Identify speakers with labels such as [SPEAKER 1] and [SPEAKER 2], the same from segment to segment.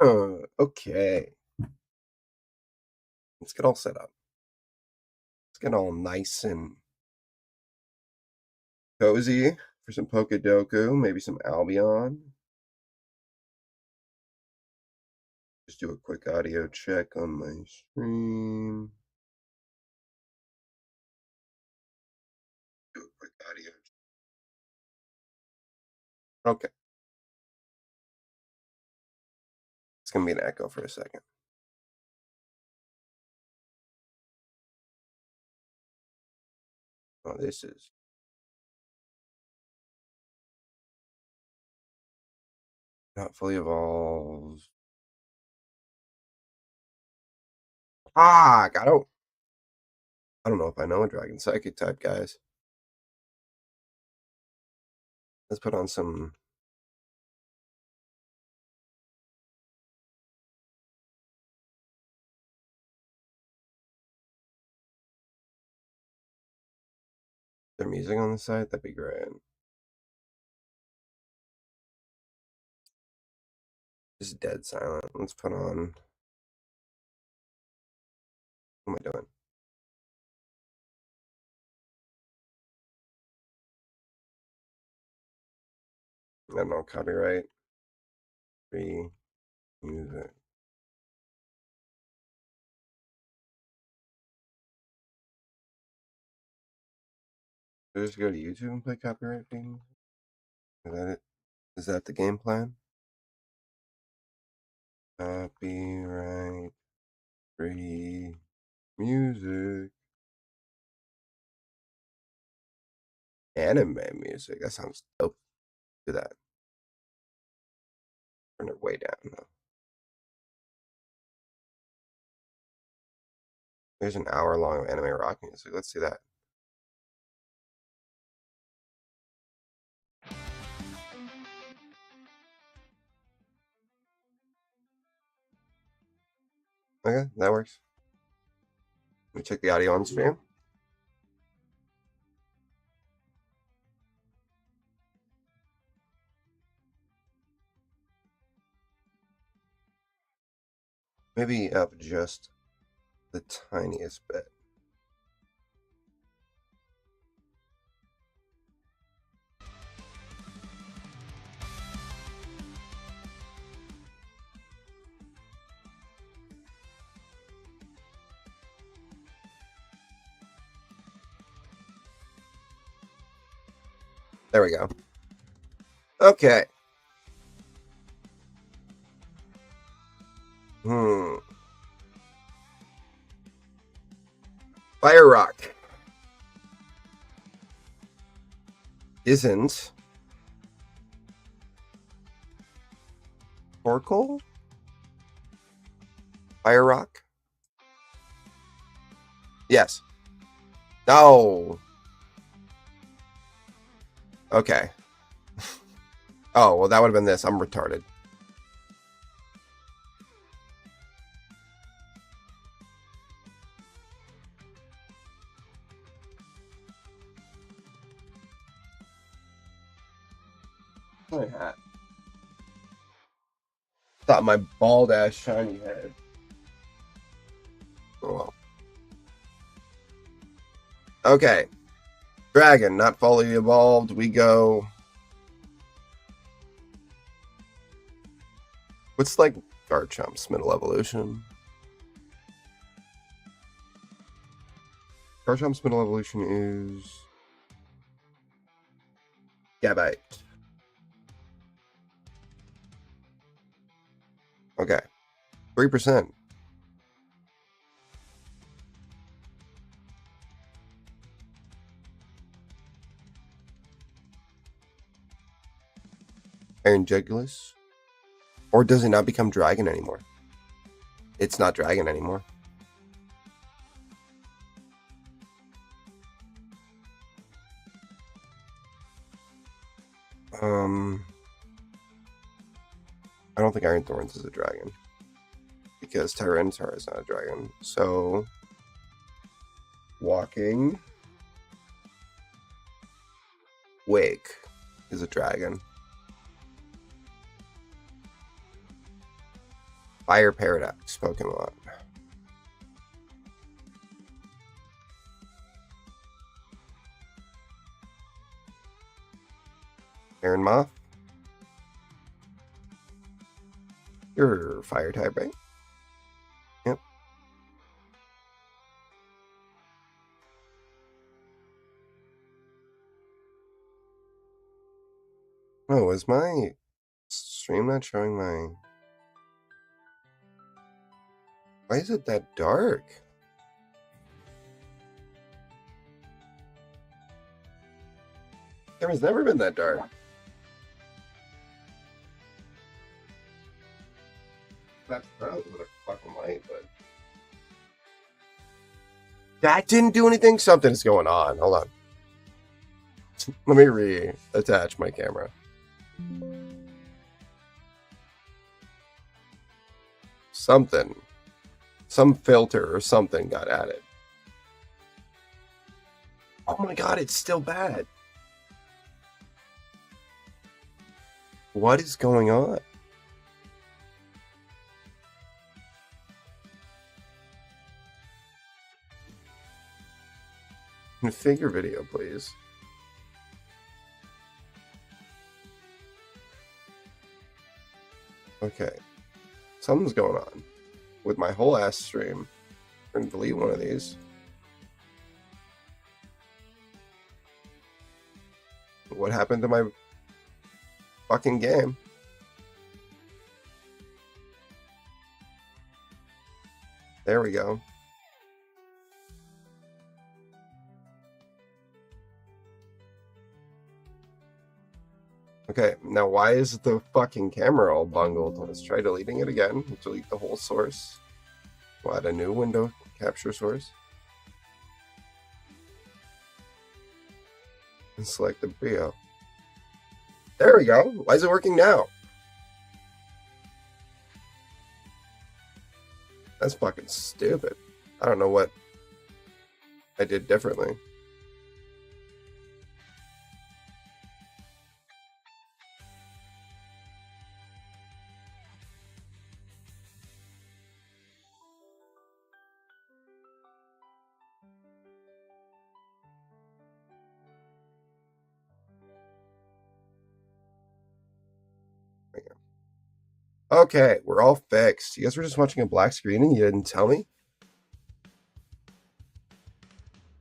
[SPEAKER 1] Okay. Let's get all set up. Let's get all nice and cozy for some Pokedoku, maybe some Albion. Just do a quick audio check on my stream. Do a quick audio. Okay. It's going to be an echo for a second. Oh, this is. Not fully evolved. I don't know if I know a Dragon Psychic type, guys. Let's put on some. Their music on the side, that'd be great. Just dead silent. Let's put on. What am I doing? I don't know, copyright. Free music. Should I just go to YouTube and play copyright things? Is that it? Is that the game plan? Copyright free music. Anime music. That sounds dope. Do that. Turn it way down though. There's an hour long of anime rock music. Let's see that. Okay, that works. Let me check the audio on stream. Maybe up just the tiniest bit. There we go. Okay. Fire Rock isn't Torkoal? Fire Rock? Yes. No. Okay. Oh, well, that would have been this. I'm retarded. My hat. Thought my bald ass shiny head. Oh well. Okay. Dragon, not fully evolved. We go. What's like Garchomp's middle evolution? Garchomp's middle evolution is Gabite. Okay. 3%. Iron Jugulus? Or does it not become dragon anymore? It's not dragon anymore. I don't think Iron Thorns is a dragon. Because Tyranitar is not a dragon. So, Walking Wake is a dragon. Fire Paradox Pokemon. Iron Moth. You're fire type, right? Yep. Oh, is my stream not showing my... Why is it that dark? Camera's never been that dark. That's probably with a fucking light, but... That didn't do anything? Something's going on. Hold on. Let me reattach my camera. Something. Some filter or something got added. Oh my god, it's still bad. What is going on? Configure video, please. Okay. Something's going on with my whole ass stream. I'm gonna delete one of these. What happened to my fucking game? There we go. Okay, now why is the fucking camera all bungled? Let's try deleting it again. Delete the whole source. We'll add a new window capture source. And select the Brio. There we go. Why is it working now? That's fucking stupid. I don't know what I did differently. Okay, we're all fixed. You guys were just watching a black screen and you didn't tell me?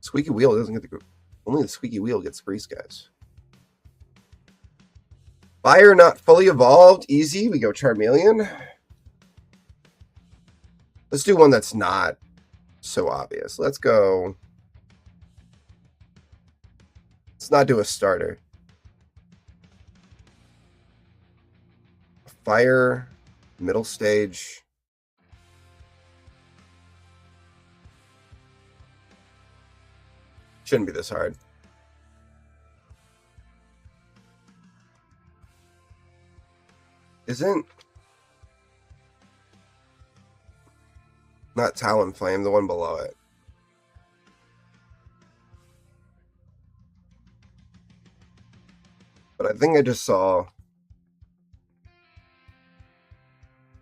[SPEAKER 1] Squeaky wheel doesn't get the... Only the squeaky wheel gets grease, guys. Fire not fully evolved. Easy. We go Charmeleon. Let's do one that's not so obvious. Let's go... Let's not do a starter. Fire... Middle stage. Shouldn't be this hard. Isn't... Not Talonflame, the one below it. But I think I just saw...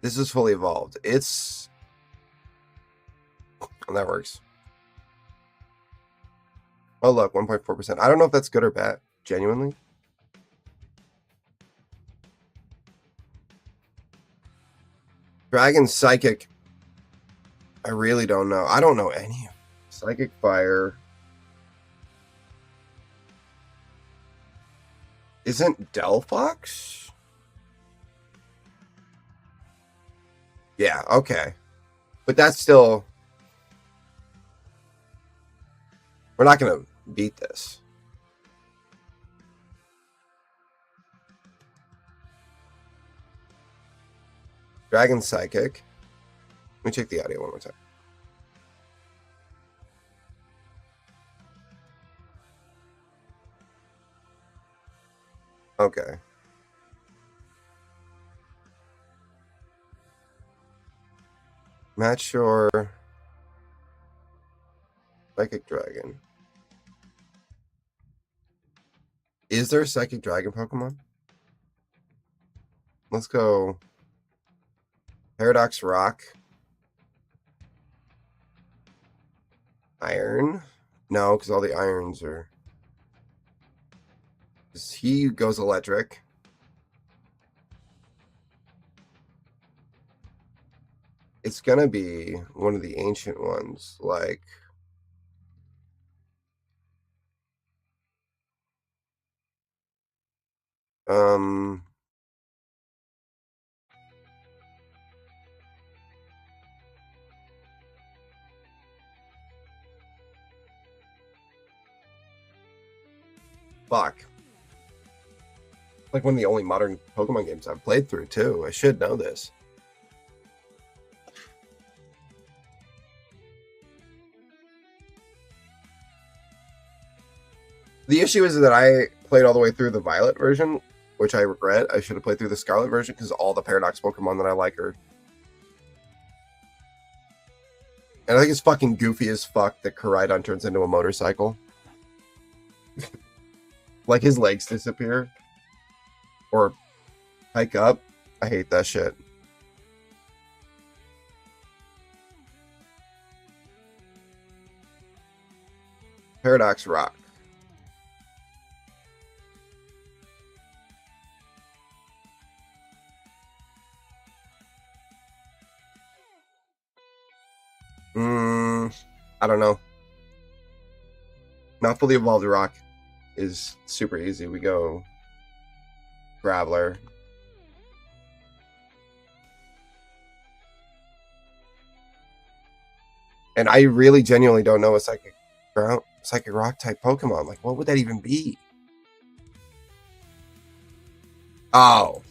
[SPEAKER 1] This is fully evolved. It's... And that works. Oh, look, 1.4%. I don't know if that's good or bad, genuinely. Dragon Psychic. I really don't know. I don't know any. Psychic Fire. Isn't Delphox? Yeah, okay. But that's still... We're not going to beat this. Dragon Psychic. Let me check the audio one more time. Okay. Match your Psychic Dragon. Is there a Psychic Dragon Pokemon? Let's go Paradox Rock. Iron. No, because all the irons are... He goes electric. It's gonna be one of the ancient ones, like... Fuck. Like one of the only modern Pokemon games I've played through, too. I should know this. The issue is that I played all the way through the Violet version, which I regret. I should have played through the Scarlet version because all the Paradox Pokemon that I like are... And I think it's fucking goofy as fuck that Koraidon turns into a motorcycle. Like his legs disappear. Or hike up. I hate that shit. Paradox Rock. I don't know. Not fully evolved rock is super easy. We go Graveler. And I really genuinely don't know a psychic rock type Pokemon. Like, what would that even be? Oh.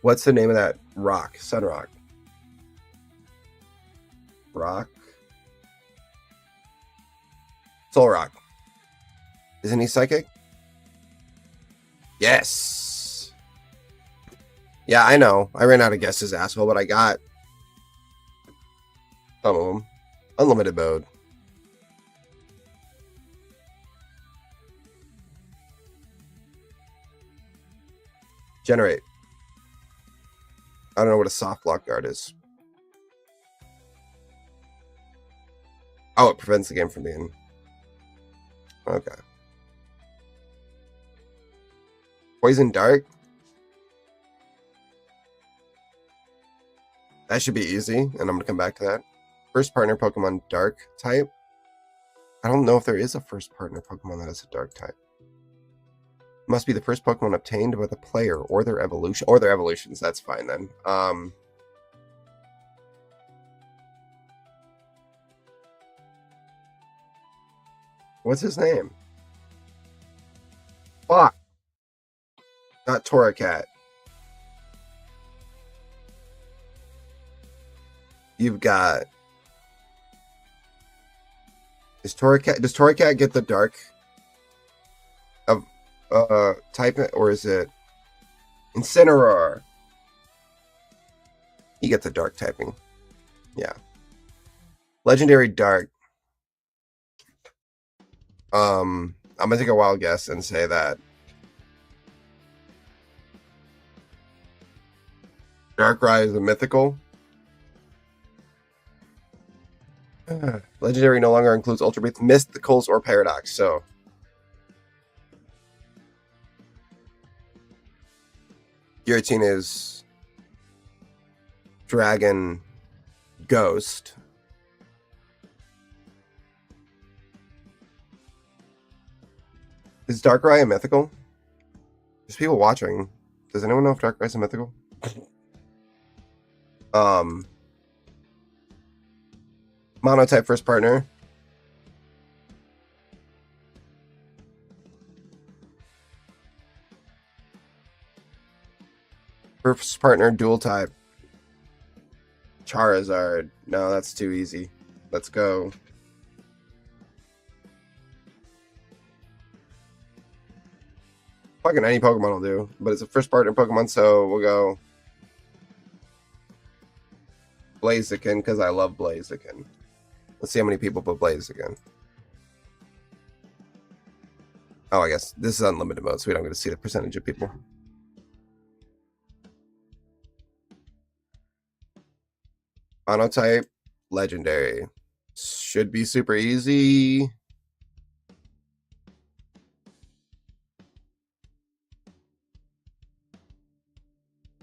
[SPEAKER 1] What's the name of that rock? Sunrock. Rock. Solrock. Isn't he psychic? Yes. Yeah, I know. I ran out of guesses, asshole, but I got some of them. Unlimited mode. Generate. I don't know what a soft block guard is. Oh, it prevents the game from being... Okay. Poison Dark? That should be easy, and I'm going to come back to that. First partner Pokemon Dark type. I don't know if there is a first partner Pokemon that has a Dark type. Must be the first Pokemon obtained by the player or their evolution. Or their evolutions, that's fine then. What's his name? Fuck. Not Torracat. You've got... Does Torracat get the dark of type it, or is it Incineroar? He gets the dark typing. Yeah. Legendary Dark. I'm gonna take a wild guess and say that Darkrai is a mythical. Legendary no longer includes Ultra Beats, Mysticals, or Paradox, so Giratina is Dragon Ghost. Is Darkrai a mythical? There's people watching. Does anyone know if Darkrai's a mythical? Monotype first partner. First partner dual type. Charizard. No, that's too easy. Let's go. Fucking any Pokemon will do, but it's a first partner Pokemon, so we'll go Blaziken because I love Blaziken. Let's see how many people put Blaziken. Oh, I guess this is unlimited mode, so we don't get to see the percentage of people. Monotype, legendary. Should be super easy.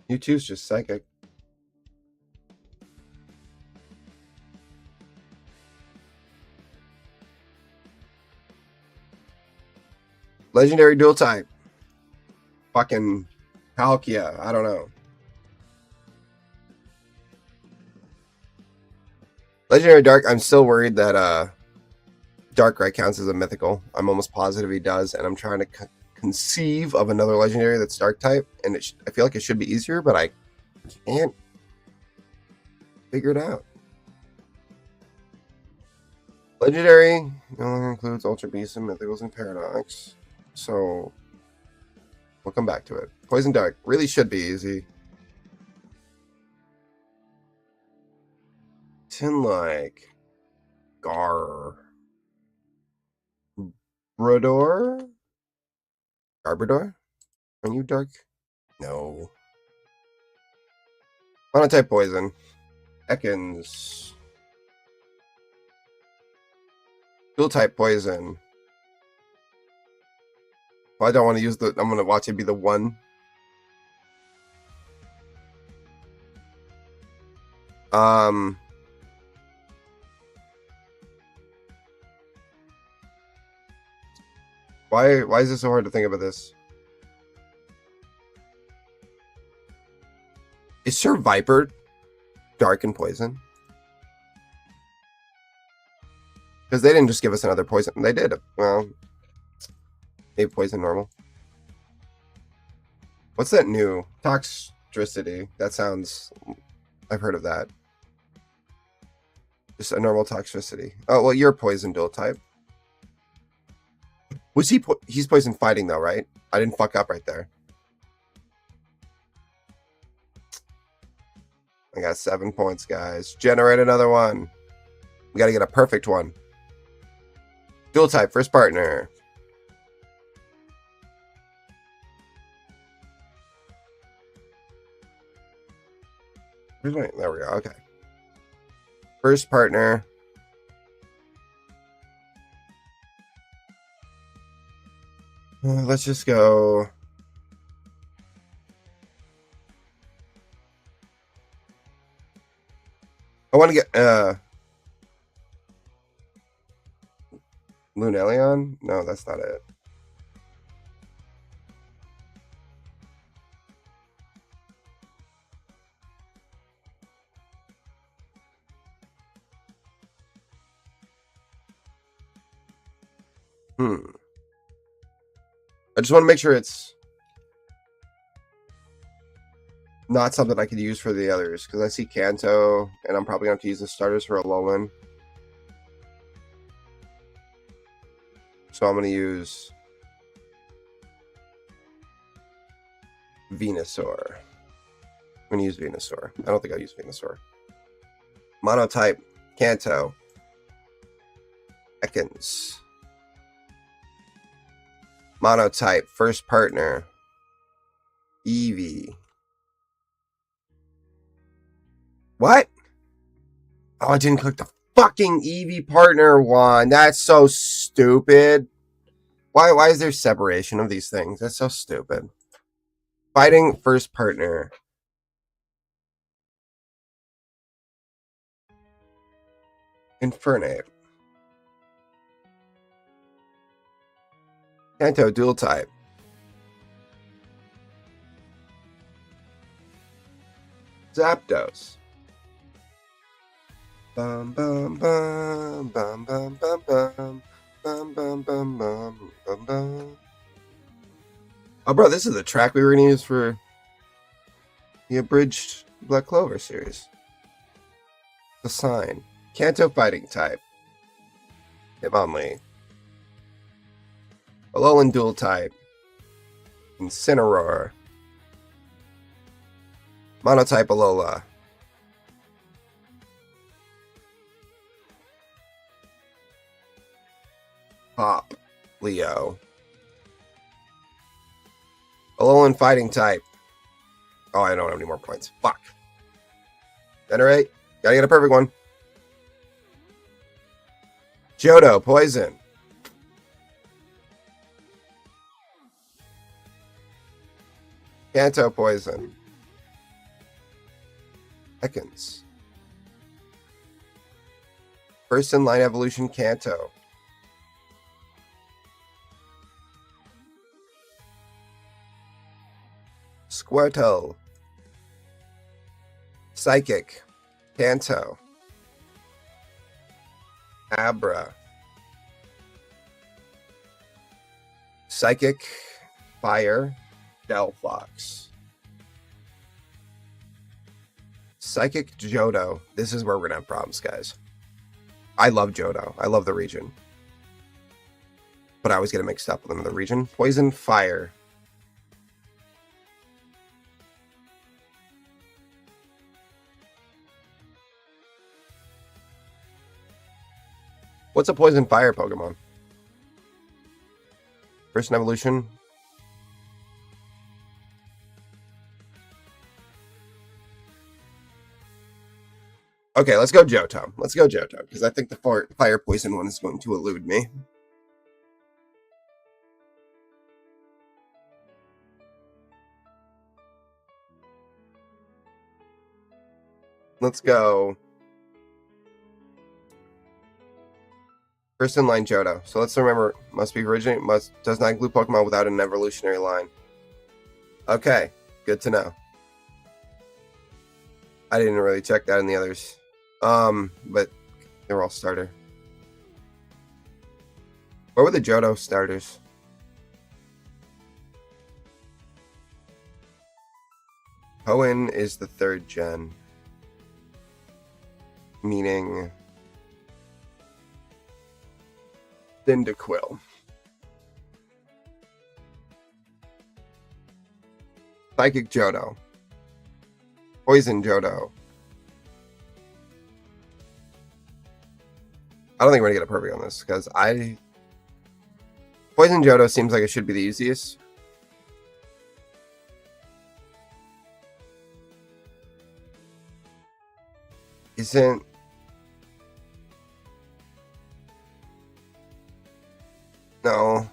[SPEAKER 1] Mewtwo's just psychic. Legendary dual type. Fucking Palkia. I don't know. Legendary Dark. I'm still worried that Darkrai counts as a mythical. I'm almost positive he does, and I'm trying to conceive of another legendary that's Dark type, and I feel like it should be easier, but I can't figure it out. Legendary no longer includes Ultra Beasts and Mythicals and Paradox, so we'll come back to it. Poison Dark really should be easy. Tin-like. Garbodor? Garbodor? Are you dark? No. Monotype poison. Ekans. Dual type poison. Well, I don't want to use the. I'm going to watch it be the one. Why is it so hard to think about this? Is Sir Viper dark and poison? Because they didn't just give us another poison. They did. Well, maybe poison normal. What's that new? Toxicity. That sounds... I've heard of that. Just a normal toxicity. Oh, well, you're poison dual type. Was he... He's poison fighting, though, right? I didn't fuck up right there. I got 7 points, guys. Generate another one. We got to get a perfect one. Dual type, first partner. There we go. Okay. First partner. Let's just go. I want to get Lunelion? No, that's not it. I just want to make sure it's not something I could use for the others, because I see Kanto, and I'm probably going to have to use the starters for Alolan. So I'm going to use Venusaur. I'm going to use Venusaur. I don't think I'll use Venusaur. Monotype, Kanto. Ekans. Monotype, first partner. Eevee. What? Oh, I didn't click the fucking Eevee partner one. That's so stupid. Why is there separation of these things? That's so stupid. Fighting first partner. Infernape. Kanto dual type. Zapdos. Bum bum bum bum bum bum bum bum bum bum bum bum bum. Oh, bro, this is the track we were gonna use for the abridged Black Clover series. The sign. Kanto fighting type. Hitmonlee. Alolan dual type. Incineroar. Monotype Alola. Pop. Leo. Alolan fighting type. Oh, I don't have any more points. Fuck. Generate. Gotta get a perfect one. Johto, poison. Kanto, poison. Ekans. First in line evolution, Kanto. Squirtle. Psychic. Kanto. Abra. Psychic. Fire. Delphox. Psychic Johto. This is where we're gonna have problems, guys. I love Johto. I love the region. But I always get it mixed up with another region. Poison, fire. What's a poison fire Pokemon? First in evolution. Okay, let's go Johto. Let's go Johto, because I think the fire poison one is going to elude me. Let's go. First in line Johto. So let's remember, does not include Pokemon without an evolutionary line. Okay, good to know. I didn't really check that in the others. But they're all starter. What were the Johto starters? Hoenn is the 3rd gen. Meaning Cyndaquil. Psychic Johto. Poison Johto. I don't think we're gonna get a perfect on this because Poison Johto seems like it should be the easiest. Isn't no.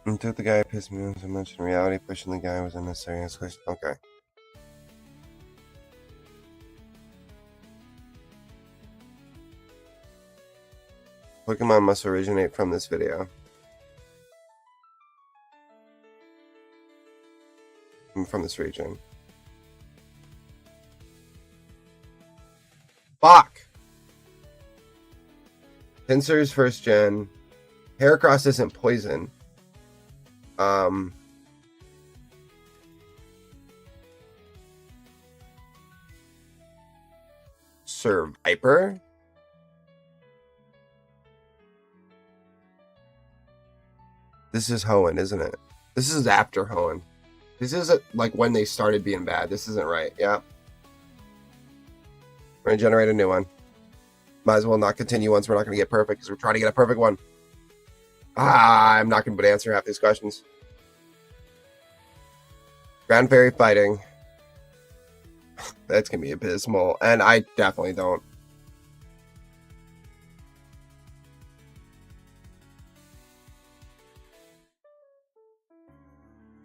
[SPEAKER 1] Until the guy pissed me off so much in reality, pushing the guy was unnecessary. Okay. Pokemon must originate from this video. From this region. Fuck! Pinsir's 1st gen. Heracross isn't poison. Survivor? This is Hoenn, isn't it? This is after Hoenn. This isn't like when they started being bad. This isn't right. Yeah. We're going to generate a new one. Might as well not continue once we're not going to get perfect because we're trying to get a perfect one. I'm not going to answer half these questions. Ground Fairy fighting. That's going to be abysmal. And I definitely don't.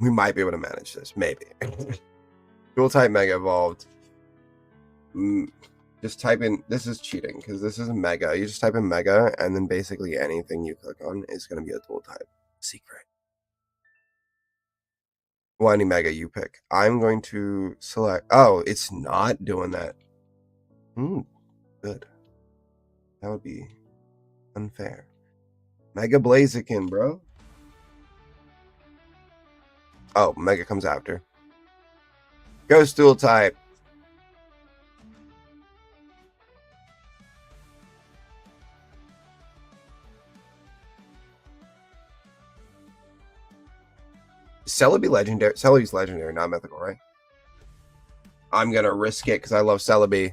[SPEAKER 1] We might be able to manage this. Maybe. Dual type Mega Evolved. Just type in. This is cheating because this is Mega. You just type in Mega and then basically anything you click on is going to be a dual type. Secret. Well, any Mega you pick. I'm going to select. Oh, it's not doing that. Good. That would be unfair. Mega Blaziken, bro. Oh, Mega comes after. Ghost dual type. Celebi legendary. Celebi's legendary, not mythical, right? I'm gonna risk it because I love Celebi.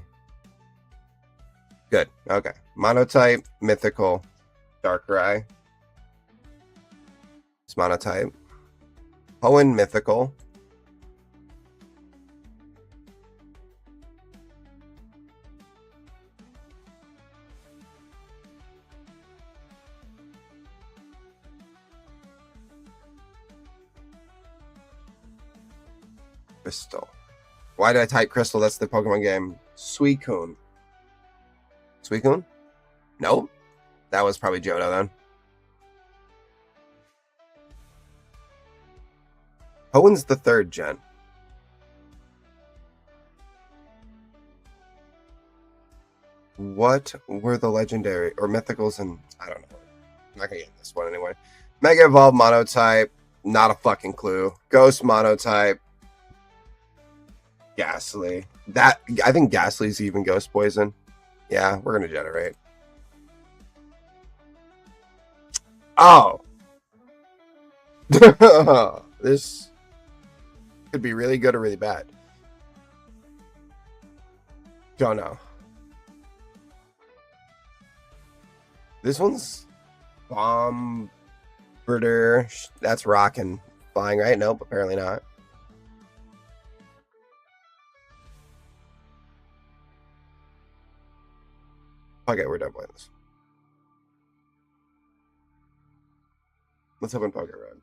[SPEAKER 1] Good. Okay. Monotype, mythical, Darkrai. It's monotype. Hoenn, mythical. Crystal. Why did I type Crystal? That's the Pokemon game. Suicune. Suicune? Nope. That was probably Johto then. Hoenn's the third gen. What were the legendary or mythicals and I don't know. I'm not gonna get this one anyway. Mega Evolve monotype, not a fucking clue. Ghost monotype. Ghastly. That I think Ghastly's even ghost poison. Yeah, we're gonna generate. Oh. This could be really good or really bad. Don't know. This one's Bombardier. That's rocking. Flying, right? Nope, apparently not. Okay, we're done playing this. Let's open Poké Red.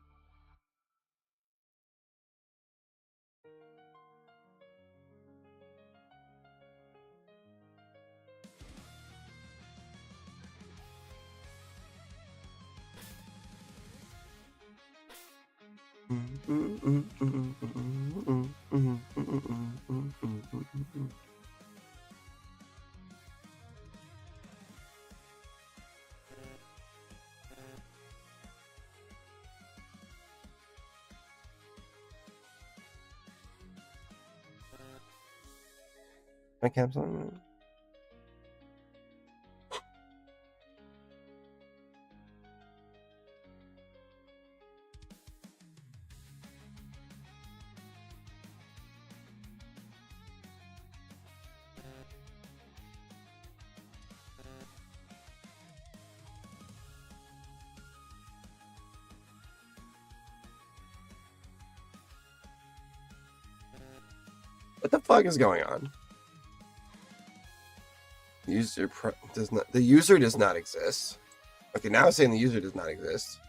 [SPEAKER 1] I cancel. What the fuck is going on? The user does not exist. Okay, now it's saying the user does not exist.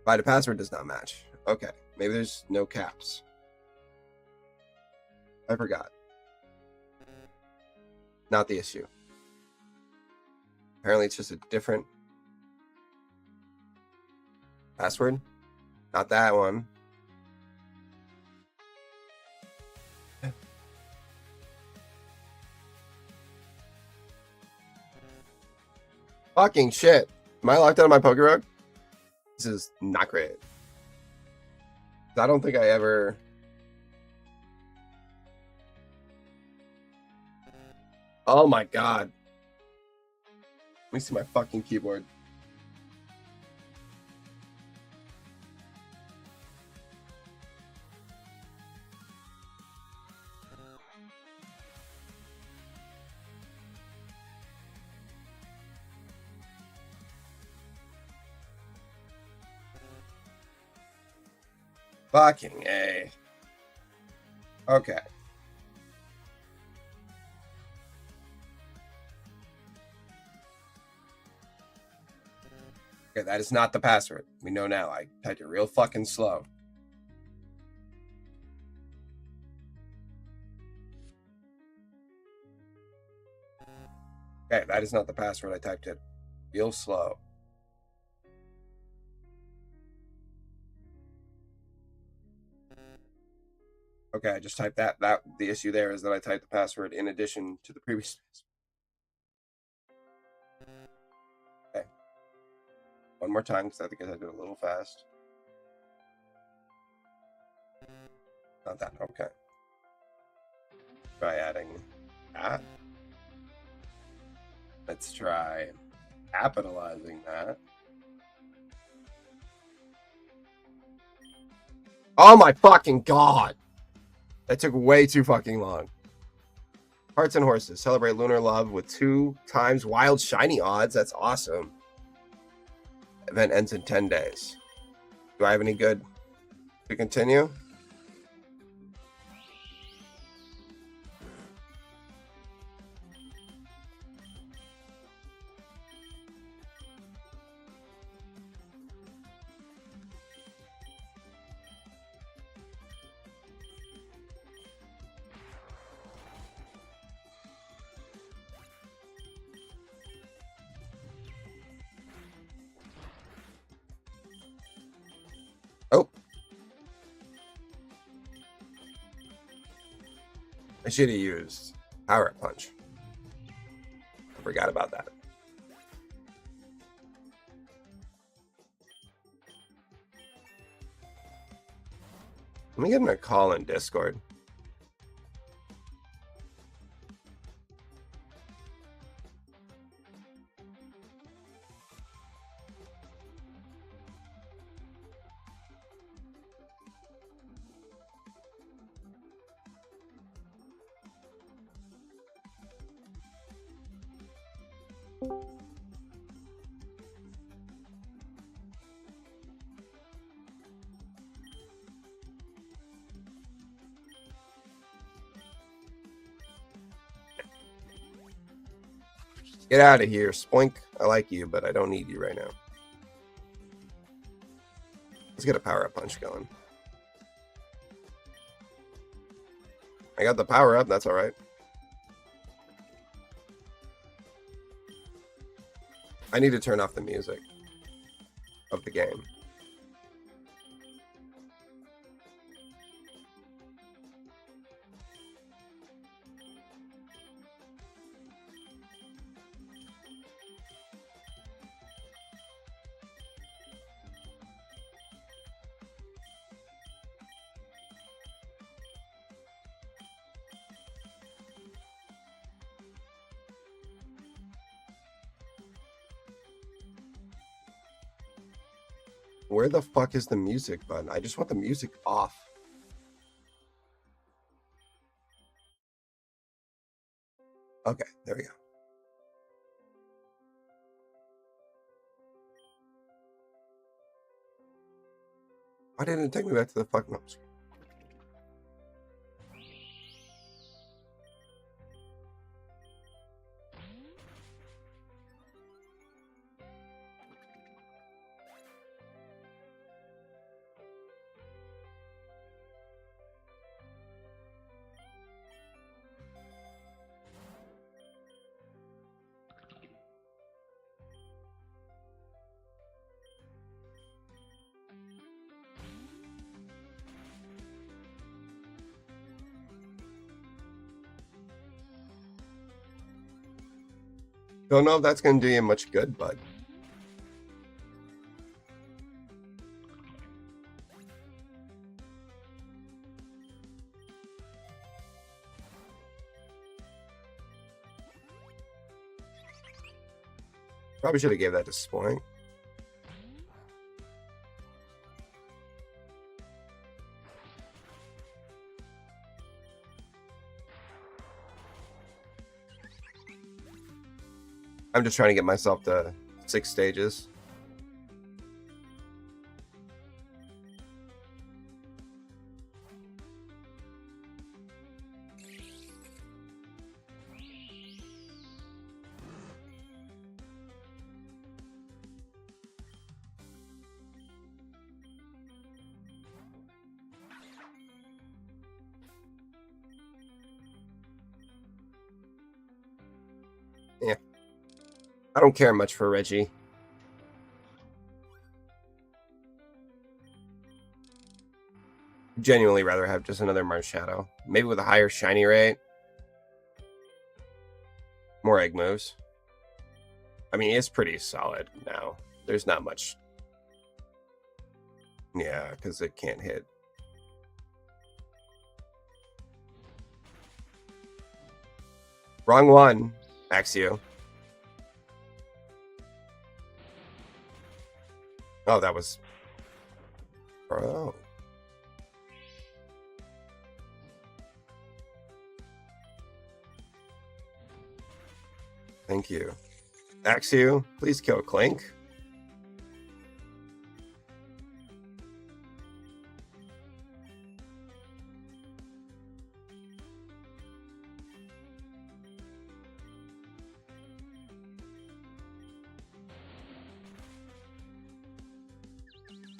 [SPEAKER 1] By the password does not match. Okay, maybe there's no caps. I forgot. Not the issue. Apparently, it's just a different password. Not that one. Fucking shit. Am I locked out of my Pokerog? This is not great. I don't think I ever... Oh my god. Let me see my fucking keyboard. Fucking A. Okay. Okay, that is not the password. We know now. I typed it real fucking slow. Okay, that is not the password. I typed it real slow. Okay, I just typed that. The issue there is that I typed the password in addition to the previous. Okay. One more time because I think I typed it a little fast. Not that. Okay. Try adding that. Let's try capitalizing that. Oh my fucking god! That took way too fucking long. Hearts and Horses. Celebrate lunar love with 2 times wild shiny odds. That's awesome. Event ends in 10 days. Do I have any good to continue? Oh. I should have used Power Punch. I forgot about that. Let me get him a call in Discord. Get out of here, Spoink. I like you, but I don't need you right now. Let's get a power-up punch going. I got the power-up, that's alright. I need to turn off the music of the game. Where the fuck is the music button? I just want the music off. Okay, there we go. Why didn't it take me back to the fucking home screen? Don't know if that's going to do you much good, but probably should have gave that to Spoink. I'm just trying to get myself to 6 stages. Yeah. I don't care much for Reggie. Genuinely rather have just another Marshadow. Maybe with a higher shiny rate. More egg moves. I mean, it's pretty solid now. There's not much. Yeah, because it can't hit. Wrong one, Axio. Oh, that was... Oh. Thank you. Axew, please kill Clink.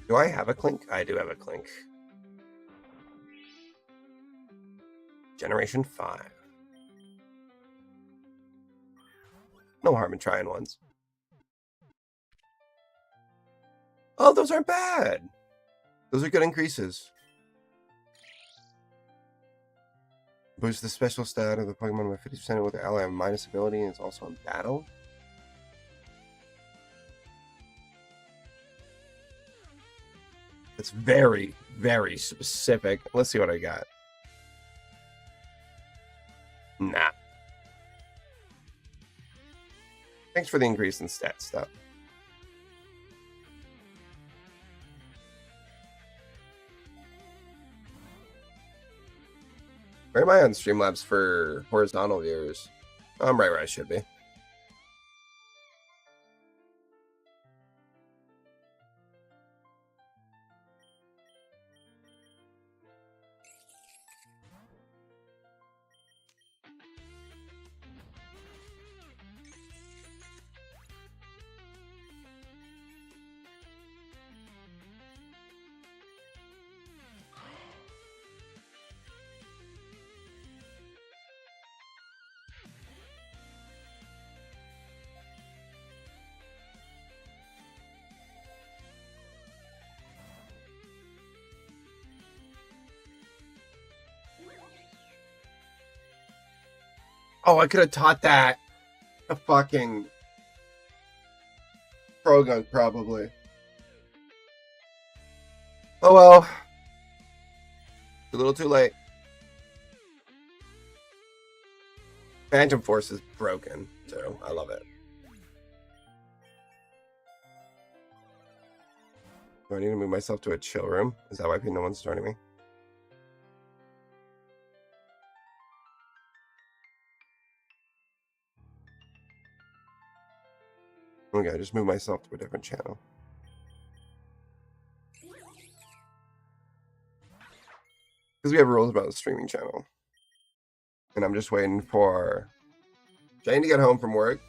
[SPEAKER 1] Do I have a Clink? I do have a Clink. Generation 5. No harm in trying ones. Oh, those aren't bad. Those are good increases. Boost the special stat of the Pokemon by 50% with the ally of minus ability and it's also in battle. It's very, very specific. Let's see what I got. Nah. Thanks for the increase in stat stuff. Where am I on Streamlabs for horizontal viewers? I'm right where I should be. Oh, I could have taught that a fucking Progunk, probably. Oh well. A little too late. Phantom Force is broken, so I love it. Do I need to move myself to a chill room? Is that why no one's joining me? Okay, I just move myself to a different channel. Because we have rules about the streaming channel. And I'm just waiting for Jane to get home from work.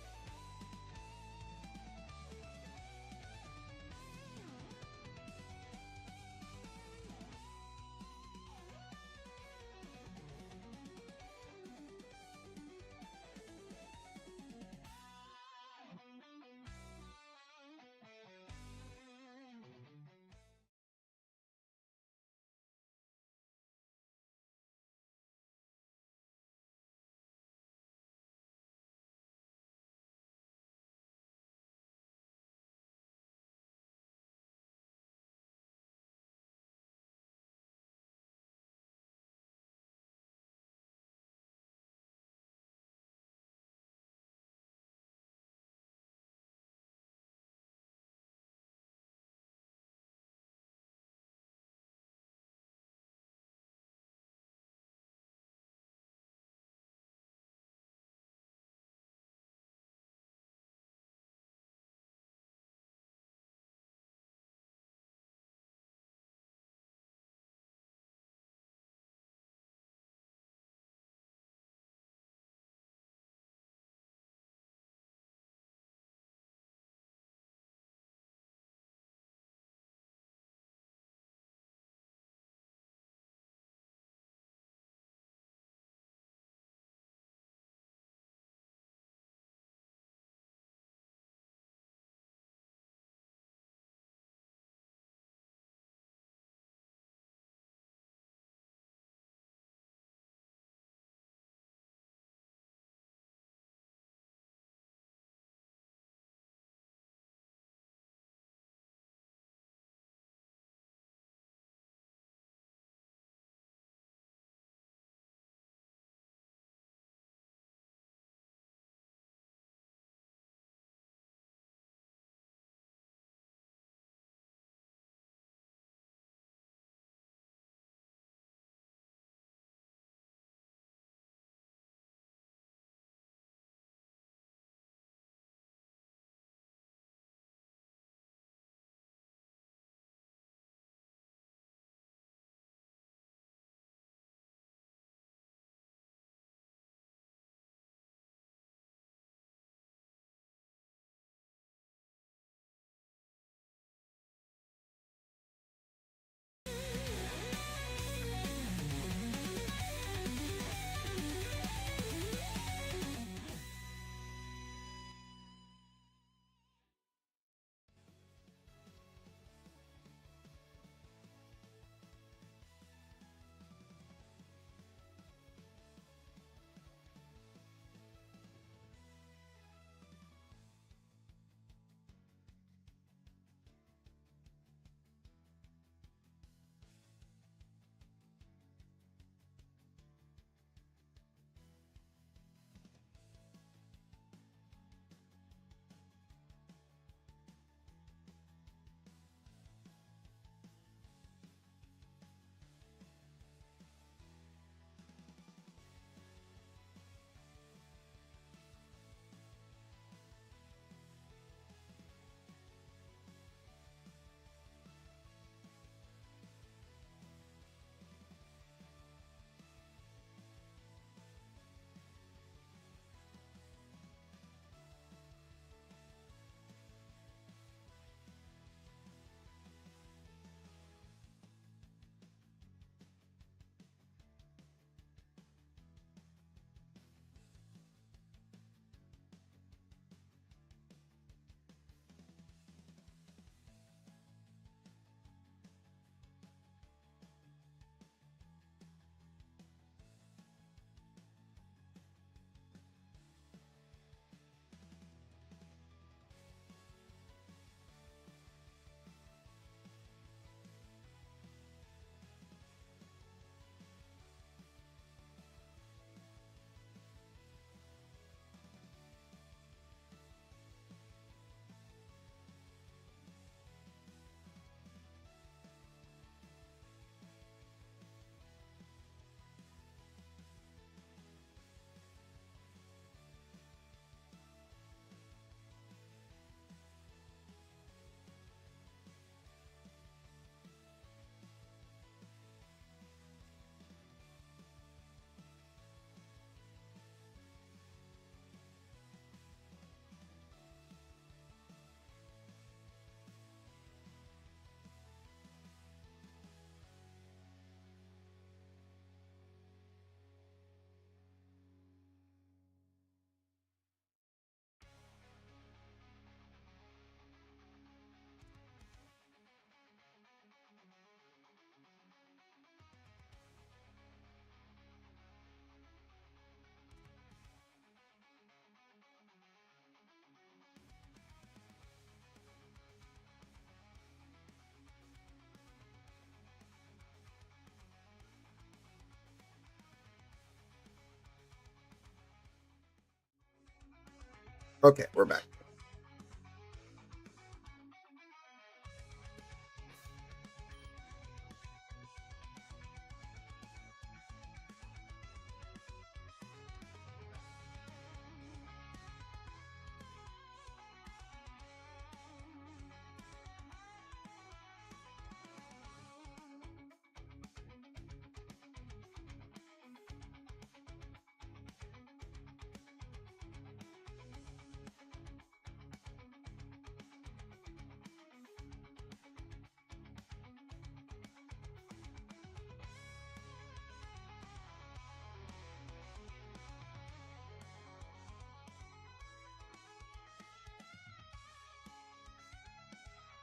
[SPEAKER 1] Okay, we're back.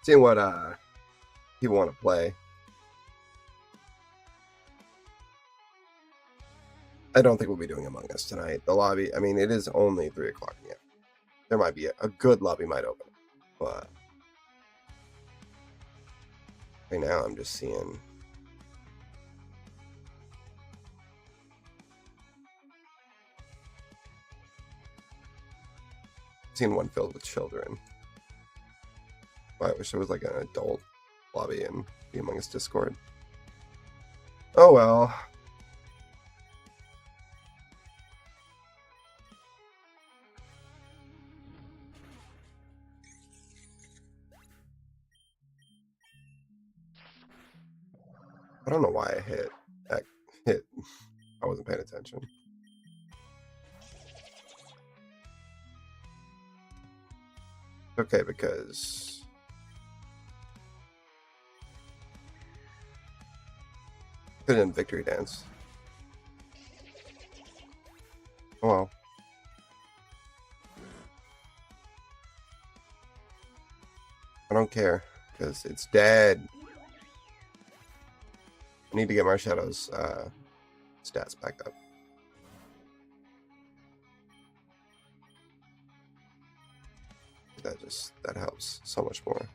[SPEAKER 1] Seeing what people want to play. I don't think we'll be doing Among Us tonight. The lobby, I mean, it is only 3 o'clock in the afternoon. There might be a good lobby might open, but right now I'm just seeing. Seeing one filled with children. I wish there was like an adult lobby in the Among Us Discord. Oh well. I don't know why I hit. I wasn't paying attention. Okay, because put in Victory Dance. Oh well. I don't care because it's dead. I need to get Marshadow's stats back up. That helps so much more.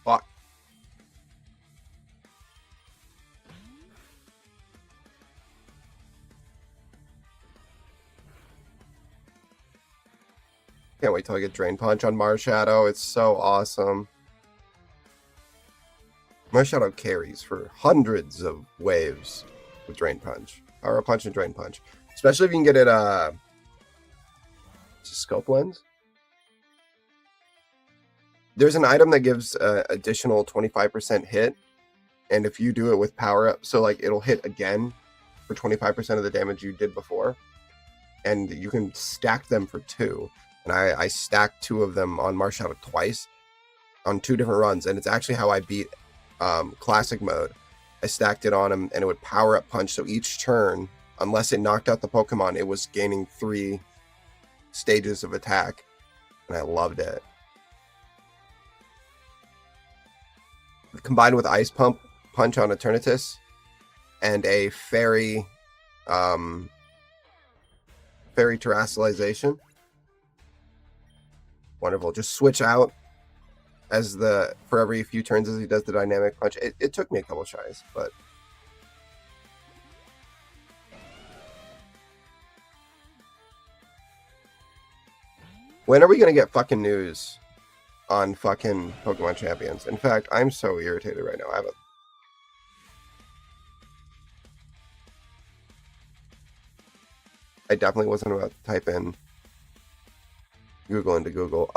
[SPEAKER 1] Fuck. Can't wait till I get Drain Punch on Marshadow. It's so awesome. Marshadow carries for hundreds of waves with Drain Punch. Power Punch and Drain Punch. Especially if you can get it Scope Lens. There's an item that gives additional 25% hit, and if you do it with power up, so like it'll hit again for 25% of the damage you did before, and you can stack them for 2. And I stacked 2 of them on Marshadow twice on 2 different runs, and it's actually how I beat Classic mode. I stacked it on him, and it would power up punch, so each turn, unless it knocked out the Pokemon, it was gaining 3 stages of attack, and I loved it. Combined with Ice Punch on Eternatus and a Fairy Terastallization. Wonderful. Just switch out for every few turns as he does the Dynamic Punch. It took me a couple tries, but when are we gonna get fucking news on fucking Pokemon Champions? In fact, I'm so irritated right now. I definitely wasn't about to type in Google into Google.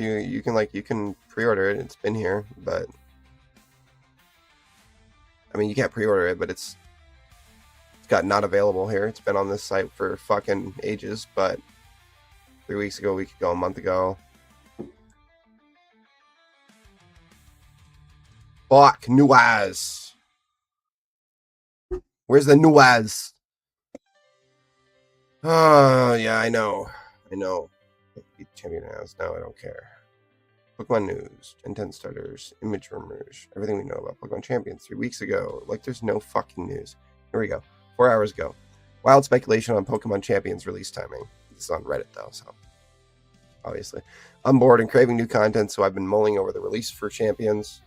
[SPEAKER 1] You can pre-order it. It's been here, but I mean, you can't pre-order it, but it's got not available here. It's been on this site for fucking ages, but 3 weeks ago, a week ago, a month ago. Fuck, Nuaz. Where's the Nuaz? Oh, yeah, I know. Beat the champion has. No, I don't care. Pokemon news, Gen 10 starters, image rumors, everything we know about Pokemon champions 3 weeks ago. Like, there's no fucking news. Here we go. 4 hours ago. Wild speculation on Pokemon champions release timing. This is on Reddit, though, so obviously. I'm bored and craving new content, so I've been mulling over the release for champions.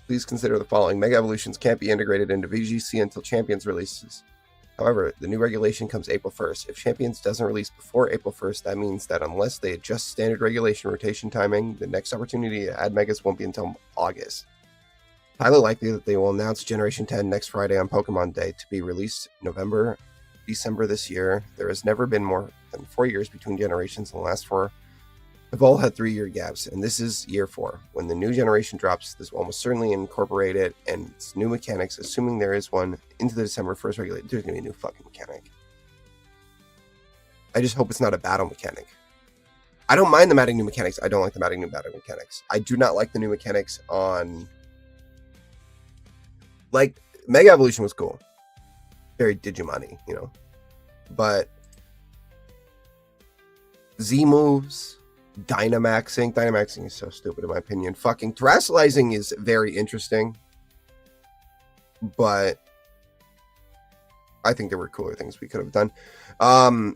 [SPEAKER 1] Please consider the following. Mega Evolutions can't be integrated into VGC until Champions releases. However, the new regulation comes April 1st. If Champions doesn't release before April 1st, that means that unless they adjust standard regulation rotation timing, the next opportunity to add Megas won't be until August. Highly likely that they will announce Generation 10 next Friday on Pokemon Day to be released November, December this year. There has never been more than 4 years between generations, and the last 4 have all had 3-year gaps, and this is year 4. When the new generation drops, this will almost certainly incorporate it and its new mechanics, assuming there is one, into the December 1st regulation. There's going to be a new fucking mechanic. I just hope it's not a battle mechanic. I don't mind them adding new mechanics. I don't like them adding new battle mechanics. I do not like the new mechanics on... Like, Mega Evolution was cool. Very Digimon-y, you know. But... Z moves... Dynamaxing is so stupid in my opinion. Fucking terrestrializing is very interesting, but I think there were cooler things we could have done. When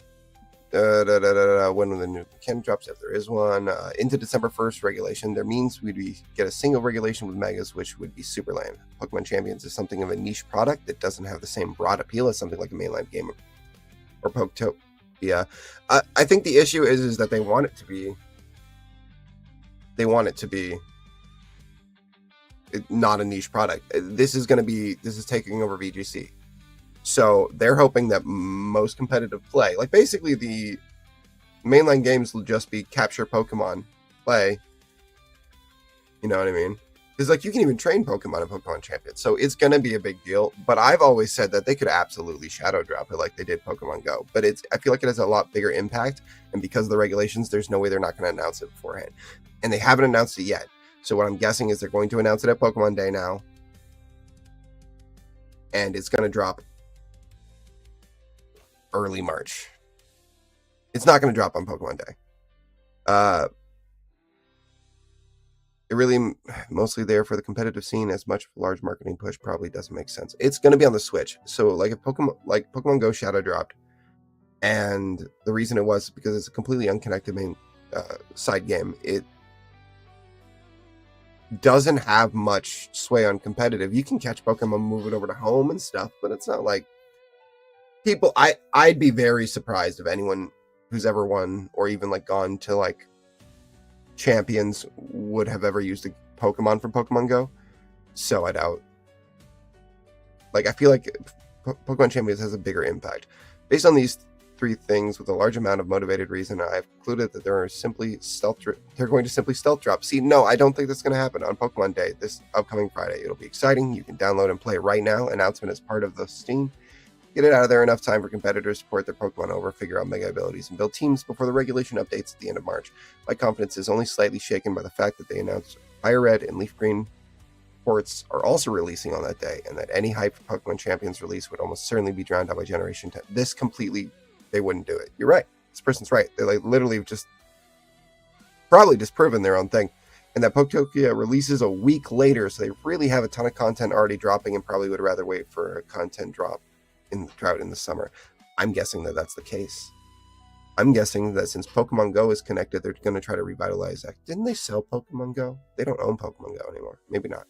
[SPEAKER 1] the new mechanic drops, if there is one, into December 1st regulation, there means we'd get a single regulation with Megas, which would be super lame. Pokemon Champions is something of a niche product that doesn't have the same broad appeal as something like a mainline game or Poketopia. I think the issue is that they want it to be not a niche product. This is taking over VGC. So they're hoping that most competitive play, like basically the mainline games will just be capture Pokemon, play. You know what I mean? Because like you can even train Pokemon in Pokemon Champions. So it's going to be a big deal. But I've always said that they could absolutely shadow drop it like they did Pokemon Go. But I feel like it has a lot bigger impact. And because of the regulations, there's no way they're not going to announce it beforehand. And they haven't announced it yet. So what I'm guessing is they're going to announce it at Pokemon Day now. And it's going to drop early March. It's not going to drop on Pokemon Day. It really mostly there for the competitive scene. As much of a large marketing push probably doesn't make sense. It's going to be on the Switch. So like if Pokemon Go shadow dropped, and the reason it was because it's a completely unconnected main side game. It doesn't have much sway on competitive. You can catch Pokemon, move it over to home and stuff, but it's not like people. I'd be very surprised if anyone who's ever won or even like gone to like Champions would have ever used a Pokemon from Pokemon Go. So I doubt. Like I feel like Pokemon Champions has a bigger impact. Based on these 3 things with a large amount of motivated reason, I've concluded that they're going to simply stealth drop. See, no, I don't think that's going to happen on Pokemon Day this upcoming Friday. It'll be exciting. You can download and play right now. Announcement is part of the Steam. Get it out of there enough time for competitors to port their Pokemon over, figure out mega abilities, and build teams before the regulation updates at the end of March. My confidence is only slightly shaken by the fact that they announced Fire Red and Leaf Green ports are also releasing on that day, and that any hype for Pokemon Champions release would almost certainly be drowned out by Generation 10. This completely, they wouldn't do it. You're right. This person's right. They like literally just probably disproven their own thing. And that Poketopia releases a week later, so they really have a ton of content already dropping and probably would rather wait for a content drop in the drought in the summer. I'm guessing that that's the case. I'm guessing that since Pokemon Go is connected, they're going to try to revitalize that. Didn't they sell Pokemon Go? They don't own Pokemon Go anymore. Maybe not.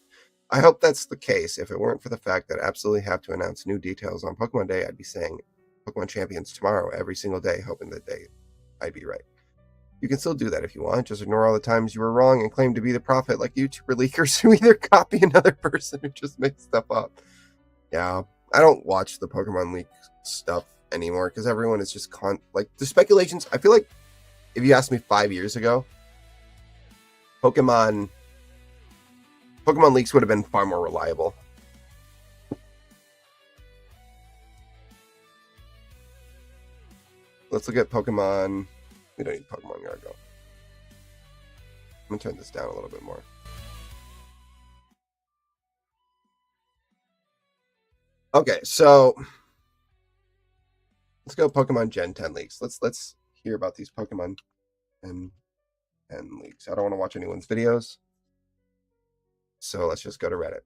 [SPEAKER 1] I hope that's the case. If it weren't for the fact that I absolutely have to announce new details on Pokemon Day, I'd be saying Pokemon Champions tomorrow every single day, hoping that I'd be right. You can still do that if you want. Just ignore all the times you were wrong and claim to be the prophet like YouTuber leakers who either copy another person or just make stuff up. Yeah, I don't watch the Pokemon leak stuff anymore because everyone is just the speculations. I feel like if you asked me 5 years ago, Pokemon leaks would have been far more reliable. Let's look at Pokemon. We don't need Pokemon Gargo. I'm going to turn this down a little bit more. Okay, so let's go Pokemon Gen 10 leaks. Let's hear about these Pokemon Gen 10 leaks. I don't want to watch anyone's videos, so let's just go to Reddit.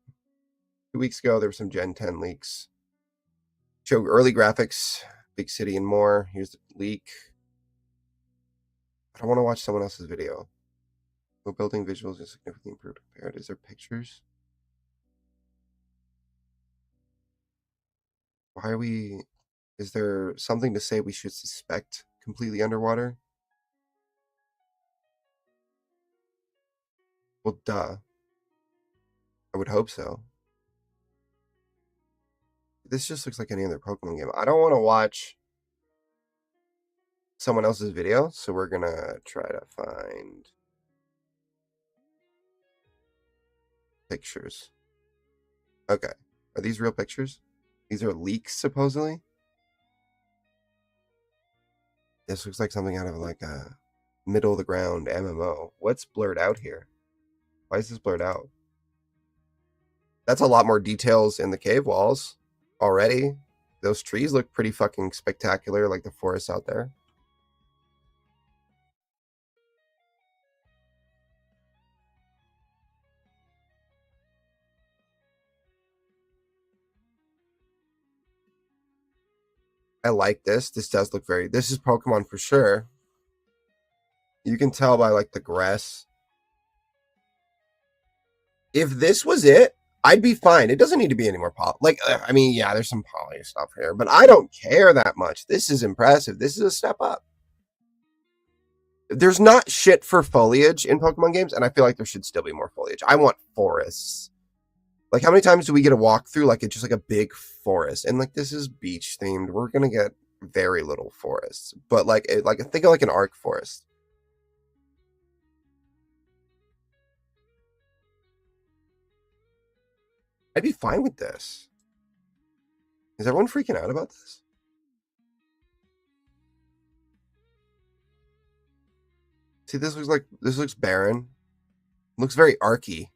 [SPEAKER 1] 2 weeks ago, there were some Gen 10 leaks. Show early graphics, big city and more. Here's the leak. I don't want to watch someone else's video. No building visuals are significantly improved compared. Is there pictures? Why are we... Is there something to say we should suspect completely underwater? Well, duh. I would hope so. This just looks like any other Pokemon game. I don't want to watch someone else's video, so we're gonna try to find pictures. Okay. Are these real pictures? These are leaks, supposedly? This looks like something out of like a middle of the ground MMO. What's blurred out here? Why is this blurred out? That's a lot more details in the cave walls already. Those trees look pretty fucking spectacular, like the forest out there. I like this. This does look very... This is Pokemon for sure. You can tell by like the grass. If this was it, I'd be fine. It doesn't need to be any more poly. Like, I mean, yeah, there's some poly stuff here, but I don't care that much. This is impressive. This is a step up. There's not shit for foliage in Pokemon games, and I feel like there should still be more foliage. I want forests. Like, how many times do we get a walkthrough like it's just like a big forest? And like, this is beach themed. We're gonna get very little forests, but like think of like an arc forest. I'd be fine with this. Is everyone freaking out about this? See, this looks barren. It looks very archy.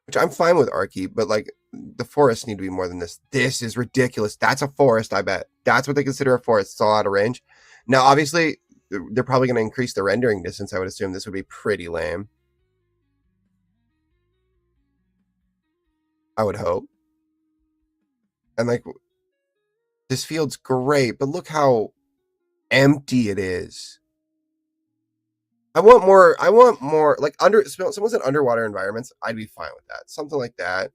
[SPEAKER 1] Which I'm fine with archy, but like the forests need to be more than this. This is ridiculous. That's a forest, I bet. That's what they consider a forest. It's all out of range. Now, obviously, they're probably going to increase the rendering distance. I would assume this would be pretty lame. I would hope. And like, this field's great, but look how empty it is. I want more like someone said underwater environments. I'd be fine with that. Something like that.